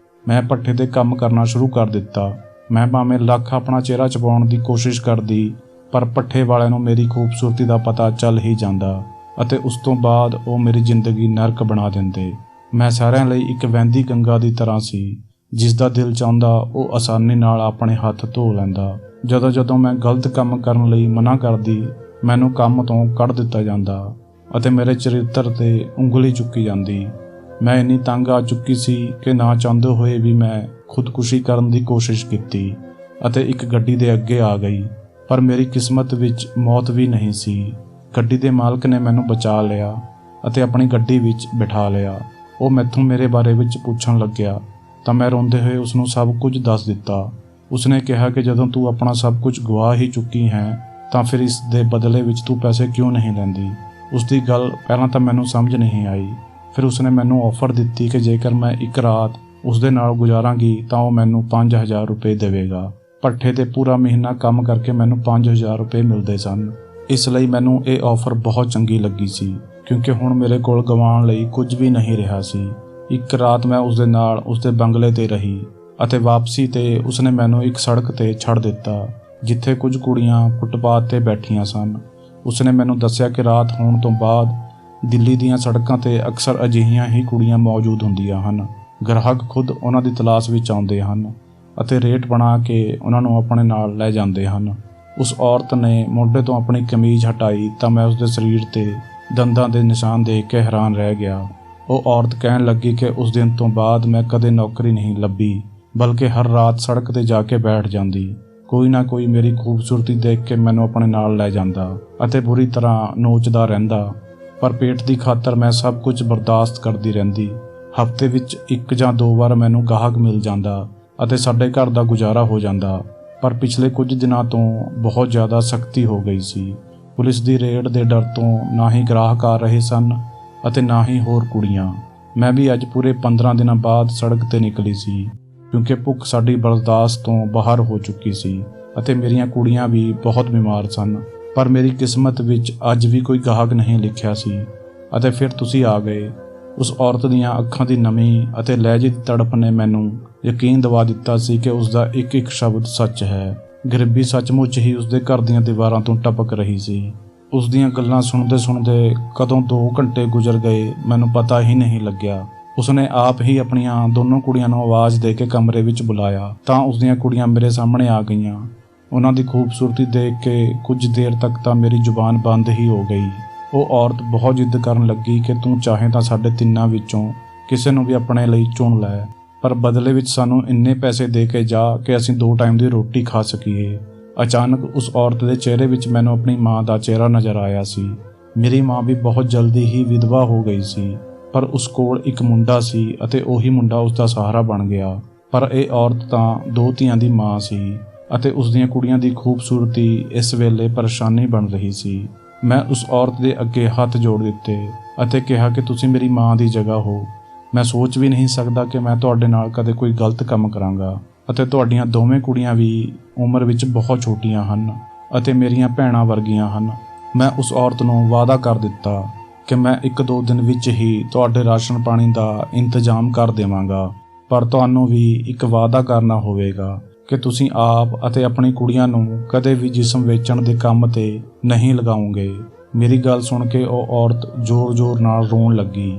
ਮੈਂ ਭੱਠੇ 'ਤੇ ਕੰਮ ਕਰਨਾ ਸ਼ੁਰੂ ਕਰ ਦਿੱਤਾ। ਮੈਂ ਭਾਵੇਂ ਲੱਖ ਆਪਣਾ ਚਿਹਰਾ ਛੁਪਾਉਣ ਦੀ ਕੋਸ਼ਿਸ਼ ਕਰਦੀ, ਪਰ ਭੱਠੇ ਵਾਲਿਆਂ ਨੂੰ ਮੇਰੀ ਖੂਬਸੂਰਤੀ ਦਾ ਪਤਾ ਚੱਲ ਹੀ ਜਾਂਦਾ ਅਤੇ ਉਸ ਤੋਂ ਬਾਅਦ ਉਹ ਮੇਰੀ ਜ਼ਿੰਦਗੀ ਨਰਕ ਬਣਾ ਦਿੰਦੇ। ਮੈਂ ਸਾਰਿਆਂ ਲਈ ਇੱਕ ਵਹਿੰਦੀ ਗੰਗਾ ਦੀ ਤਰ੍ਹਾਂ ਸੀ, ਜਿਸ ਦਾ ਦਿਲ ਚਾਹੁੰਦਾ ਉਹ ਆਸਾਨੀ ਨਾਲ ਆਪਣੇ ਹੱਥ ਧੋ ਲੈਂਦਾ। ਜਦੋਂ ਮੈਂ ਗਲਤ ਕੰਮ ਕਰਨ ਲਈ ਮਨਾ ਕਰਦੀ, ਮੈਨੂੰ ਕੰਮ ਤੋਂ ਕੱਢ ਦਿੱਤਾ ਜਾਂਦਾ ਅਤੇ ਮੇਰੇ ਚਰਿੱਤਰ 'ਤੇ ਉਂਗਲੀ ਚੁੱਕੀ ਜਾਂਦੀ। ਮੈਂ ਇੰਨੀ ਤੰਗ ਆ ਚੁੱਕੀ ਸੀ ਕਿ ਨਾ ਚਾਹੁੰਦੇ ਹੋਏ ਵੀ ਮੈਂ ਖੁਦਕੁਸ਼ੀ ਕਰਨ ਦੀ ਕੋਸ਼ਿਸ਼ ਕੀਤੀ ਅਤੇ ਇੱਕ ਗੱਡੀ ਦੇ ਅੱਗੇ ਆ ਗਈ, ਪਰ ਮੇਰੀ ਕਿਸਮਤ ਵਿੱਚ ਮੌਤ ਵੀ ਨਹੀਂ ਸੀ। ਗੱਡੀ ਦੇ ਮਾਲਕ ਨੇ ਮੈਨੂੰ ਬਚਾ ਲਿਆ ਅਤੇ ਆਪਣੀ ਗੱਡੀ ਵਿੱਚ ਬਿਠਾ ਲਿਆ। ਉਹ ਮੈਥੋਂ ਮੇਰੇ ਬਾਰੇ ਵਿੱਚ ਪੁੱਛਣ ਲੱਗਿਆ ਤਾਂ ਮੈਂ ਰੋਂਦੇ ਹੋਏ ਉਸ ਨੂੰ ਸਭ ਕੁਝ ਦੱਸ ਦਿੱਤਾ। ਉਸਨੇ ਕਿਹਾ ਕਿ ਜਦੋਂ ਤੂੰ ਆਪਣਾ ਸਭ ਕੁਝ ਗਵਾ ਹੀ ਚੁੱਕੀ ਹੈ ਤਾਂ ਫਿਰ ਇਸ ਦੇ ਬਦਲੇ ਵਿੱਚ ਤੂੰ ਪੈਸੇ ਕਿਉਂ ਨਹੀਂ ਲੈਂਦੀ। ਉਸ ਦੀ ਗੱਲ ਪਹਿਲਾਂ ਤਾਂ ਮੈਨੂੰ ਸਮਝ ਨਹੀਂ ਆਈ। ਫਿਰ ਉਸਨੇ ਮੈਨੂੰ ਆਫਰ ਦਿੱਤੀ ਕਿ ਜੇਕਰ ਮੈਂ ਇੱਕ ਰਾਤ ਉਸ ਦੇ ਨਾਲ ਗੁਜ਼ਾਰਾਂਗੀ ਤਾਂ ਉਹ ਮੈਨੂੰ 5000 ਰੁਪਏ ਦੇਵੇਗਾ। ਭੱਠੇ 'ਤੇ ਪੂਰਾ ਮਹੀਨਾ ਕੰਮ ਕਰਕੇ ਮੈਨੂੰ 5000 ਰੁਪਏ ਮਿਲਦੇ ਸਨ। ਇਸ ਲਈ ਮੈਨੂੰ ਇਹ ਆਫਰ ਬਹੁਤ ਚੰਗੀ ਲੱਗੀ ਸੀ, ਕਿਉਂਕਿ ਹੁਣ ਮੇਰੇ ਕੋਲ ਗਵਾਉਣ ਲਈ ਕੁਝ ਵੀ ਨਹੀਂ ਰਿਹਾ ਸੀ। ਇੱਕ ਰਾਤ ਮੈਂ ਉਸ ਦੇ ਨਾਲ ਉਸ ਦੇ ਬੰਗਲੇ 'ਤੇ ਰਹੀ ਅਤੇ ਵਾਪਸੀ 'ਤੇ ਉਸਨੇ ਮੈਨੂੰ ਇੱਕ ਸੜਕ 'ਤੇ ਛੱਡ ਦਿੱਤਾ, ਜਿੱਥੇ ਕੁਝ ਕੁੜੀਆਂ ਫੁੱਟਪਾਥ 'ਤੇ ਬੈਠੀਆਂ ਸਨ। ਉਸਨੇ ਮੈਨੂੰ ਦੱਸਿਆ ਕਿ ਰਾਤ ਹੋਣ ਤੋਂ ਬਾਅਦ ਦਿੱਲੀ ਦੀਆਂ ਸੜਕਾਂ 'ਤੇ ਅਕਸਰ ਅਜਿਹੀਆਂ ਹੀ ਕੁੜੀਆਂ ਮੌਜੂਦ ਹੁੰਦੀਆਂ ਹਨ। ਗ੍ਰਾਹਕ ਖੁਦ ਉਹਨਾਂ ਦੀ ਤਲਾਸ਼ ਵਿੱਚ ਆਉਂਦੇ ਹਨ ਅਤੇ ਰੇਟ ਬਣਾ ਕੇ ਉਹਨਾਂ ਨੂੰ ਆਪਣੇ ਨਾਲ ਲੈ ਜਾਂਦੇ ਹਨ। ਉਸ ਔਰਤ ਨੇ ਮੋਢੇ ਤੋਂ ਆਪਣੀ ਕਮੀਜ਼ ਹਟਾਈ ਤਾਂ ਮੈਂ ਉਸਦੇ ਸਰੀਰ 'ਤੇ ਦੰਦਾਂ ਦੇ ਨਿਸ਼ਾਨ ਦੇਖ ਕੇ ਹੈਰਾਨ ਰਹਿ ਗਿਆ। ਉਹ ਔਰਤ ਕਹਿਣ ਲੱਗੀ ਕਿ ਉਸ ਦਿਨ ਤੋਂ ਬਾਅਦ ਮੈਂ ਕਦੇ ਨੌਕਰੀ ਨਹੀਂ ਲੱਭੀ, ਬਲਕਿ ਹਰ ਰਾਤ ਸੜਕ 'ਤੇ ਜਾ ਕੇ ਬੈਠ ਜਾਂਦੀ। ਕੋਈ ਨਾ ਕੋਈ ਮੇਰੀ ਖੂਬਸੂਰਤੀ ਦੇਖ ਕੇ ਮੈਨੂੰ ਆਪਣੇ ਨਾਲ ਲੈ ਜਾਂਦਾ ਅਤੇ ਬੁਰੀ ਤਰ੍ਹਾਂ ਨੋਚਦਾ ਰਹਿੰਦਾ, ਪਰ ਪੇਟ ਦੀ ਖਾਤਰ ਮੈਂ ਸਭ ਕੁਝ ਬਰਦਾਸ਼ਤ ਕਰਦੀ ਰਹਿੰਦੀ। ਹਫ਼ਤੇ ਵਿੱਚ 1 ਜਾਂ 2 ਵਾਰ ਮੈਨੂੰ ਗਾਹਕ ਮਿਲ ਜਾਂਦਾ ਅਤੇ ਸਾਡੇ ਘਰ ਦਾ ਗੁਜ਼ਾਰਾ ਹੋ ਜਾਂਦਾ, ਪਰ ਪਿਛਲੇ ਕੁਝ ਦਿਨਾਂ ਤੋਂ ਬਹੁਤ ਜ਼ਿਆਦਾ ਸਖਤੀ ਹੋ ਗਈ ਸੀ। ਪੁਲਿਸ ਦੀ ਰੇਡ ਦੇ ਡਰ ਤੋਂ ਨਾ ਹੀ ਗ੍ਰਾਹਕ ਆ ਰਹੇ ਸਨ ਅਤੇ ਨਾ ਹੀ ਹੋਰ ਕੁੜੀਆਂ। ਮੈਂ ਵੀ ਅੱਜ ਪੂਰੇ 15 ਦਿਨਾਂ ਬਾਅਦ ਸੜਕ ਤੇ ਨਿਕਲੀ ਸੀ, ਕਿਉਂਕਿ ਭੁੱਖ ਸਾਡੀ ਬਰਦਾਸ਼ਤ ਤੋਂ ਬਾਹਰ ਹੋ ਚੁੱਕੀ ਸੀ ਅਤੇ ਮੇਰੀਆਂ ਕੁੜੀਆਂ ਵੀ ਬਹੁਤ ਬਿਮਾਰ ਸਨ। ਪਰ ਮੇਰੀ ਕਿਸਮਤ ਵਿੱਚ ਅੱਜ ਵੀ ਕੋਈ ਗਾਹਕ ਨਹੀਂ ਲਿਖਿਆ ਸੀ ਅਤੇ ਫਿਰ ਤੁਸੀਂ ਆ ਗਏ। ਉਸ ਔਰਤ ਦੀਆਂ ਅੱਖਾਂ ਦੀ ਨਮੀ ਅਤੇ ਲਹਿਜੇ ਦੀ ਤੜਪ ਨੇ ਮੈਨੂੰ ਯਕੀਨ ਦਿਵਾ ਦਿੱਤਾ ਸੀ ਕਿ ਉਸ ਦਾ ਇੱਕ ਇੱਕ ਸ਼ਬਦ ਸੱਚ ਹੈ। ਗਰੀਬੀ ਸੱਚਮੁੱਚ ਹੀ ਉਸਦੇ ਘਰ ਦੀਆਂ ਦੀਵਾਰਾਂ ਤੋਂ ਟਪਕ ਰਹੀ ਸੀ। ਉਸ ਦੀਆਂ ਗੱਲਾਂ ਸੁਣਦੇ ਸੁਣਦੇ ਕਦੋਂ 2 ਘੰਟੇ ਗੁਜ਼ਰ ਗਏ ਮੈਨੂੰ ਪਤਾ ਹੀ ਨਹੀਂ ਲੱਗਿਆ। ਉਸਨੇ ਆਪ ਹੀ ਆਪਣੀਆਂ ਦੋਨੋਂ ਕੁੜੀਆਂ ਨੂੰ ਆਵਾਜ਼ ਦੇ ਕੇ ਕਮਰੇ ਵਿੱਚ ਬੁਲਾਇਆ ਤਾਂ ਉਸਦੀਆਂ ਕੁੜੀਆਂ ਮੇਰੇ ਸਾਹਮਣੇ ਆ ਗਈਆਂ। ਉਹਨਾਂ ਦੀ ਖੂਬਸੂਰਤੀ ਦੇਖ ਕੇ ਕੁਝ ਦੇਰ ਤੱਕ ਤਾਂ ਮੇਰੀ ਜ਼ੁਬਾਨ ਬੰਦ ਹੀ ਹੋ ਗਈ। ਉਹ ਔਰਤ ਬਹੁਤ ਜਿੱਦ ਕਰਨ ਲੱਗੀ ਕਿ ਤੂੰ ਚਾਹੇ ਤਾਂ ਸਾਡੇ ਤਿੰਨਾਂ ਵਿੱਚੋਂ ਕਿਸੇ ਨੂੰ ਵੀ ਆਪਣੇ ਲਈ ਚੁਣ ਲੈ, ਪਰ ਬਦਲੇ ਵਿੱਚ ਸਾਨੂੰ ਇੰਨੇ ਪੈਸੇ ਦੇ ਕੇ ਜਾ ਕਿ ਅਸੀਂ 2 ਟਾਈਮ ਦੀ ਰੋਟੀ ਖਾ ਸਕੀਏ। ਅਚਾਨਕ ਉਸ ਔਰਤ ਦੇ ਚਿਹਰੇ ਵਿੱਚ ਮੈਨੂੰ ਆਪਣੀ ਮਾਂ ਦਾ ਚਿਹਰਾ ਨਜ਼ਰ ਆਇਆ ਸੀ। ਮੇਰੀ ਮਾਂ ਵੀ ਬਹੁਤ ਜਲਦੀ ਹੀ ਵਿਧਵਾ ਹੋ ਗਈ ਸੀ, ਪਰ ਉਸ ਕੋਲ ਇੱਕ ਮੁੰਡਾ ਸੀ ਅਤੇ ਉਹੀ ਮੁੰਡਾ ਉਸ ਦਾ ਸਹਾਰਾ ਬਣ ਗਿਆ। ਪਰ ਇਹ ਔਰਤ ਤਾਂ 2 ਧੀਆਂ ਦੀ ਮਾਂ ਸੀ ਅਤੇ ਉਸ ਦੀਆਂ ਕੁੜੀਆਂ ਦੀ ਖੂਬਸੂਰਤੀ ਇਸ ਵੇਲੇ ਪਰੇਸ਼ਾਨੀ ਬਣ ਰਹੀ ਸੀ। ਮੈਂ ਉਸ ਔਰਤ ਦੇ ਅੱਗੇ ਹੱਥ ਜੋੜ ਦਿੱਤੇ ਅਤੇ ਕਿਹਾ ਕਿ ਤੁਸੀਂ ਮੇਰੀ ਮਾਂ ਦੀ ਜਗ੍ਹਾ ਹੋ। ਮੈਂ ਸੋਚ ਵੀ ਨਹੀਂ ਸਕਦਾ ਕਿ ਮੈਂ ਤੁਹਾਡੇ ਨਾਲ ਕਦੇ ਕੋਈ ਗਲਤ ਕੰਮ ਕਰਾਂਗਾ ਅਤੇ ਤੁਹਾਡੀਆਂ ਦੋਵੇਂ ਕੁੜੀਆਂ ਵੀ ਉਮਰ ਵਿੱਚ ਬਹੁਤ ਛੋਟੀਆਂ ਹਨ ਅਤੇ ਮੇਰੀਆਂ ਭੈਣਾਂ ਵਰਗੀਆਂ ਹਨ। ਮੈਂ ਉਸ ਔਰਤ ਨੂੰ ਵਾਅਦਾ ਕਰ ਦਿੱਤਾ ਕਿ ਮੈਂ 1-2 ਦਿਨ ਵਿੱਚ ਹੀ ਤੁਹਾਡੇ ਰਾਸ਼ਨ ਪਾਣੀ ਦਾ ਇੰਤਜ਼ਾਮ ਕਰ ਦੇਵਾਂਗਾ, ਪਰ ਤੁਹਾਨੂੰ ਵੀ ਇੱਕ ਵਾਅਦਾ ਕਰਨਾ ਹੋਵੇਗਾ ਕਿ ਤੁਸੀਂ ਆਪ ਅਤੇ ਆਪਣੀ ਕੁੜੀਆਂ ਨੂੰ ਕਦੇ ਵੀ ਜਿਸਮ ਵੇਚਣ ਦੇ ਕੰਮ ਤੇ ਨਹੀਂ ਲਗਾਓਗੇ। ਮੇਰੀ ਗੱਲ ਸੁਣ ਕੇ ਉਹ ਔਰਤ ਜ਼ੋਰ-ਜ਼ੋਰ ਨਾਲ ਰੋਣ ਲੱਗੀ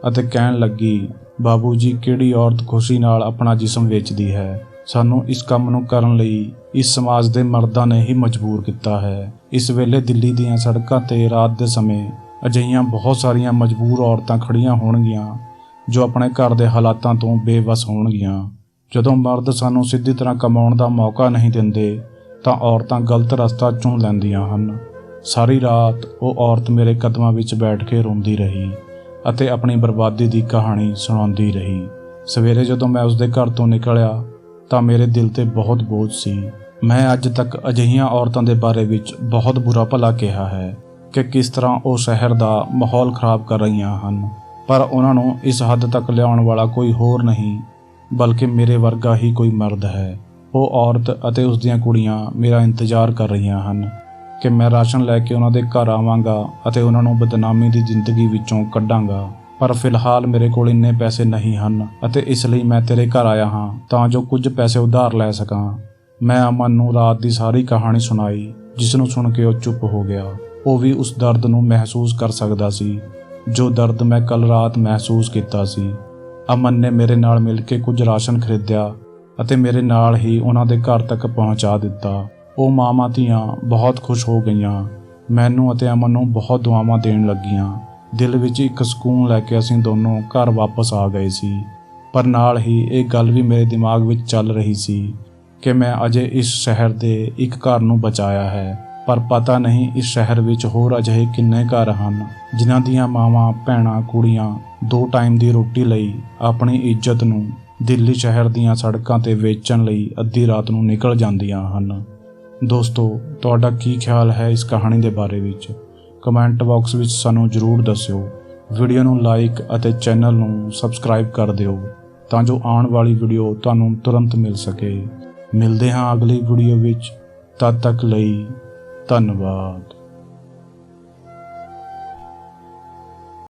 ਅਤੇ ਕਹਿਣ ਲੱਗੀ, ਬਾਬੂ ਜੀ, ਕਿਹੜੀ ਔਰਤ ਖੁਸ਼ੀ ਨਾਲ ਆਪਣਾ ਜਿਸਮ ਵੇਚਦੀ ਹੈ? ਸਾਨੂੰ ਇਸ ਕੰਮ ਨੂੰ ਕਰਨ ਲਈ ਇਸ ਸਮਾਜ ਦੇ ਮਰਦਾਂ ਨੇ ਹੀ ਮਜਬੂਰ ਕੀਤਾ ਹੈ। ਇਸ ਵੇਲੇ ਦਿੱਲੀ ਦੀਆਂ ਸੜਕਾਂ ਤੇ ਰਾਤ ਦੇ ਸਮੇਂ ਅਜਿਹੀਆਂ ਬਹੁਤ ਸਾਰੀਆਂ ਮਜਬੂਰ ਔਰਤਾਂ ਖੜੀਆਂ ਹੋਣਗੀਆਂ ਜੋ ਆਪਣੇ ਘਰ ਦੇ ਹਾਲਾਤਾਂ ਤੋਂ ਬੇਵੱਸ ਹੋਣਗੀਆਂ। ਜਦੋਂ ਮਰਦ ਸਾਨੂੰ ਸਿੱਧੀ ਤਰ੍ਹਾਂ ਕਮਾਉਣ ਦਾ ਮੌਕਾ ਨਹੀਂ ਦਿੰਦੇ ਤਾਂ ਔਰਤਾਂ ਗਲਤ ਰਸਤਾ ਚੁਣ ਲੈਂਦੀਆਂ ਹਨ। ਸਾਰੀ ਰਾਤ ਉਹ ਔਰਤ ਮੇਰੇ ਕਦਮਾਂ ਵਿੱਚ ਬੈਠ ਕੇ ਰੋਂਦੀ ਰਹੀ ਅਤੇ ਆਪਣੀ ਬਰਬਾਦੀ ਦੀ ਕਹਾਣੀ ਸੁਣਾਉਂਦੀ ਰਹੀ। ਸਵੇਰੇ ਜਦੋਂ ਮੈਂ ਉਸਦੇ ਘਰ ਤੋਂ ਨਿਕਲਿਆ ਤਾਂ ਮੇਰੇ ਦਿਲ ਤੇ ਬਹੁਤ ਬੋਝ ਸੀ। ਮੈਂ ਅੱਜ ਤੱਕ ਅਜਿਹੀਆਂ ਔਰਤਾਂ ਦੇ ਬਾਰੇ ਵਿੱਚ ਬਹੁਤ ਬੁਰਾ ਭਲਾ ਕਿਹਾ ਹੈ ਕਿ ਕਿਸ ਤਰ੍ਹਾਂ ਉਹ ਸ਼ਹਿਰ ਦਾ ਮਾਹੌਲ ਖਰਾਬ ਕਰ ਰਹੀਆਂ ਹਨ, ਪਰ ਉਹਨਾਂ ਨੂੰ ਇਸ ਹੱਦ ਤੱਕ ਲਿਆਉਣ ਵਾਲਾ ਕੋਈ ਹੋਰ ਨਹੀਂ ਬਲਕਿ ਮੇਰੇ ਵਰਗਾ ਹੀ ਕੋਈ ਮਰਦ ਹੈ। ਉਹ ਔਰਤ ਅਤੇ ਉਸ ਦੀਆਂ ਕੁੜੀਆਂ ਮੇਰਾ ਇੰਤਜ਼ਾਰ ਕਰ ਰਹੀਆਂ ਹਨ ਕਿ ਮੈਂ ਰਾਸ਼ਨ ਲੈ ਕੇ ਉਹਨਾਂ ਦੇ ਘਰ ਆਵਾਂਗਾ ਅਤੇ ਉਹਨਾਂ ਨੂੰ ਬਦਨਾਮੀ ਦੀ ਜ਼ਿੰਦਗੀ ਵਿੱਚੋਂ ਕੱਢਾਂਗਾ। ਪਰ ਫਿਲਹਾਲ ਮੇਰੇ ਕੋਲ ਇੰਨੇ ਪੈਸੇ ਨਹੀਂ ਹਨ ਅਤੇ ਇਸ ਲਈ ਮੈਂ ਤੇਰੇ ਘਰ ਆਇਆ ਹਾਂ ਤਾਂ ਜੋ ਕੁਝ ਪੈਸੇ ਉਧਾਰ ਲੈ ਸਕਾਂ। ਮੈਂ ਅਮਨ ਨੂੰ ਰਾਤ ਦੀ ਸਾਰੀ ਕਹਾਣੀ ਸੁਣਾਈ, ਜਿਸ ਨੂੰ ਸੁਣ ਕੇ ਉਹ ਚੁੱਪ ਹੋ ਗਿਆ। ਉਹ ਵੀ ਉਸ ਦਰਦ ਨੂੰ ਮਹਿਸੂਸ ਕਰ ਸਕਦਾ ਸੀ ਜੋ ਦਰਦ ਮੈਂ ਕੱਲ ਰਾਤ ਮਹਿਸੂਸ ਕੀਤਾ ਸੀ। ਅਮਨ ਨੇ ਮੇਰੇ ਨਾਲ ਮਿਲ ਕੇ ਕੁਝ ਰਾਸ਼ਨ ਖਰੀਦਿਆ ਅਤੇ ਮੇਰੇ ਨਾਲ ਹੀ ਉਹਨਾਂ ਦੇ ਘਰ ਤੱਕ ਪਹੁੰਚਾ ਦਿੱਤਾ। ਉਹ ਮਾਵਾਂ ਧੀਆਂ ਬਹੁਤ ਖੁਸ਼ ਹੋ ਗਈਆਂ, ਮੈਨੂੰ ਅਤੇ ਅਮਨ ਨੂੰ ਬਹੁਤ ਦੁਆਵਾਂ ਦੇਣ ਲੱਗੀਆਂ। ਦਿਲ ਵਿੱਚ ਇੱਕ ਸਕੂਨ ਲੈ ਕੇ ਅਸੀਂ ਦੋਨੋਂ ਘਰ ਵਾਪਸ ਆ ਗਏ ਸੀ। ਪਰ ਨਾਲ ਹੀ ਇਹ ਗੱਲ ਵੀ ਮੇਰੇ ਦਿਮਾਗ ਵਿੱਚ ਚੱਲ ਰਹੀ ਸੀ ਕਿ ਮੈਂ ਅਜੇ ਇਸ ਸ਼ਹਿਰ ਦੇ ਇੱਕ ਘਰ ਨੂੰ ਬਚਾਇਆ ਹੈ, ਪਰ ਪਤਾ ਨਹੀਂ ਇਸ ਸ਼ਹਿਰ ਵਿੱਚ ਹੋਰ ਅਜਿਹੇ ਕਿੰਨੇ ਘਰ ਹਨ ਜਿਨ੍ਹਾਂ ਦੀਆਂ ਮਾਵਾਂ, ਭੈਣਾਂ, ਕੁੜੀਆਂ 2 ਟਾਈਮ ਦੀ ਰੋਟੀ ਲਈ ਆਪਣੀ ਇੱਜ਼ਤ ਨੂੰ ਦਿੱਲੀ ਸ਼ਹਿਰ ਦੀਆਂ ਸੜਕਾਂ ਤੇ ਵੇਚਣ ਲਈ ਅੱਧੀ ਰਾਤ ਨੂੰ ਨਿਕਲ ਜਾਂਦੀਆਂ ਹਨ। ਦੋਸਤੋ, ਤੁਹਾਡਾ ਕੀ ਖਿਆਲ ਹੈ ਇਸ ਕਹਾਣੀ ਦੇ ਬਾਰੇ ਵਿੱਚ? ਕਮੈਂਟ ਬਾਕਸ ਵਿੱਚ ਸਾਨੂੰ ਜ਼ਰੂਰ ਦੱਸਿਓ। ਵੀਡੀਓ ਨੂੰ ਲਾਈਕ ਅਤੇ ਚੈਨਲ ਨੂੰ ਸਬਸਕ੍ਰਾਈਬ ਕਰ ਦਿਓ ਤਾਂ ਜੋ ਆਉਣ ਵਾਲੀ ਵੀਡੀਓ ਤੁਹਾਨੂੰ ਤੁਰੰਤ ਮਿਲ ਸਕੇ। ਮਿਲਦੇ ਹਾਂ ਅਗਲੀ ਵੀਡੀਓ ਵਿੱਚ, ਤਦ ਤੱਕ ਲਈ ਧੰਨਵਾਦ।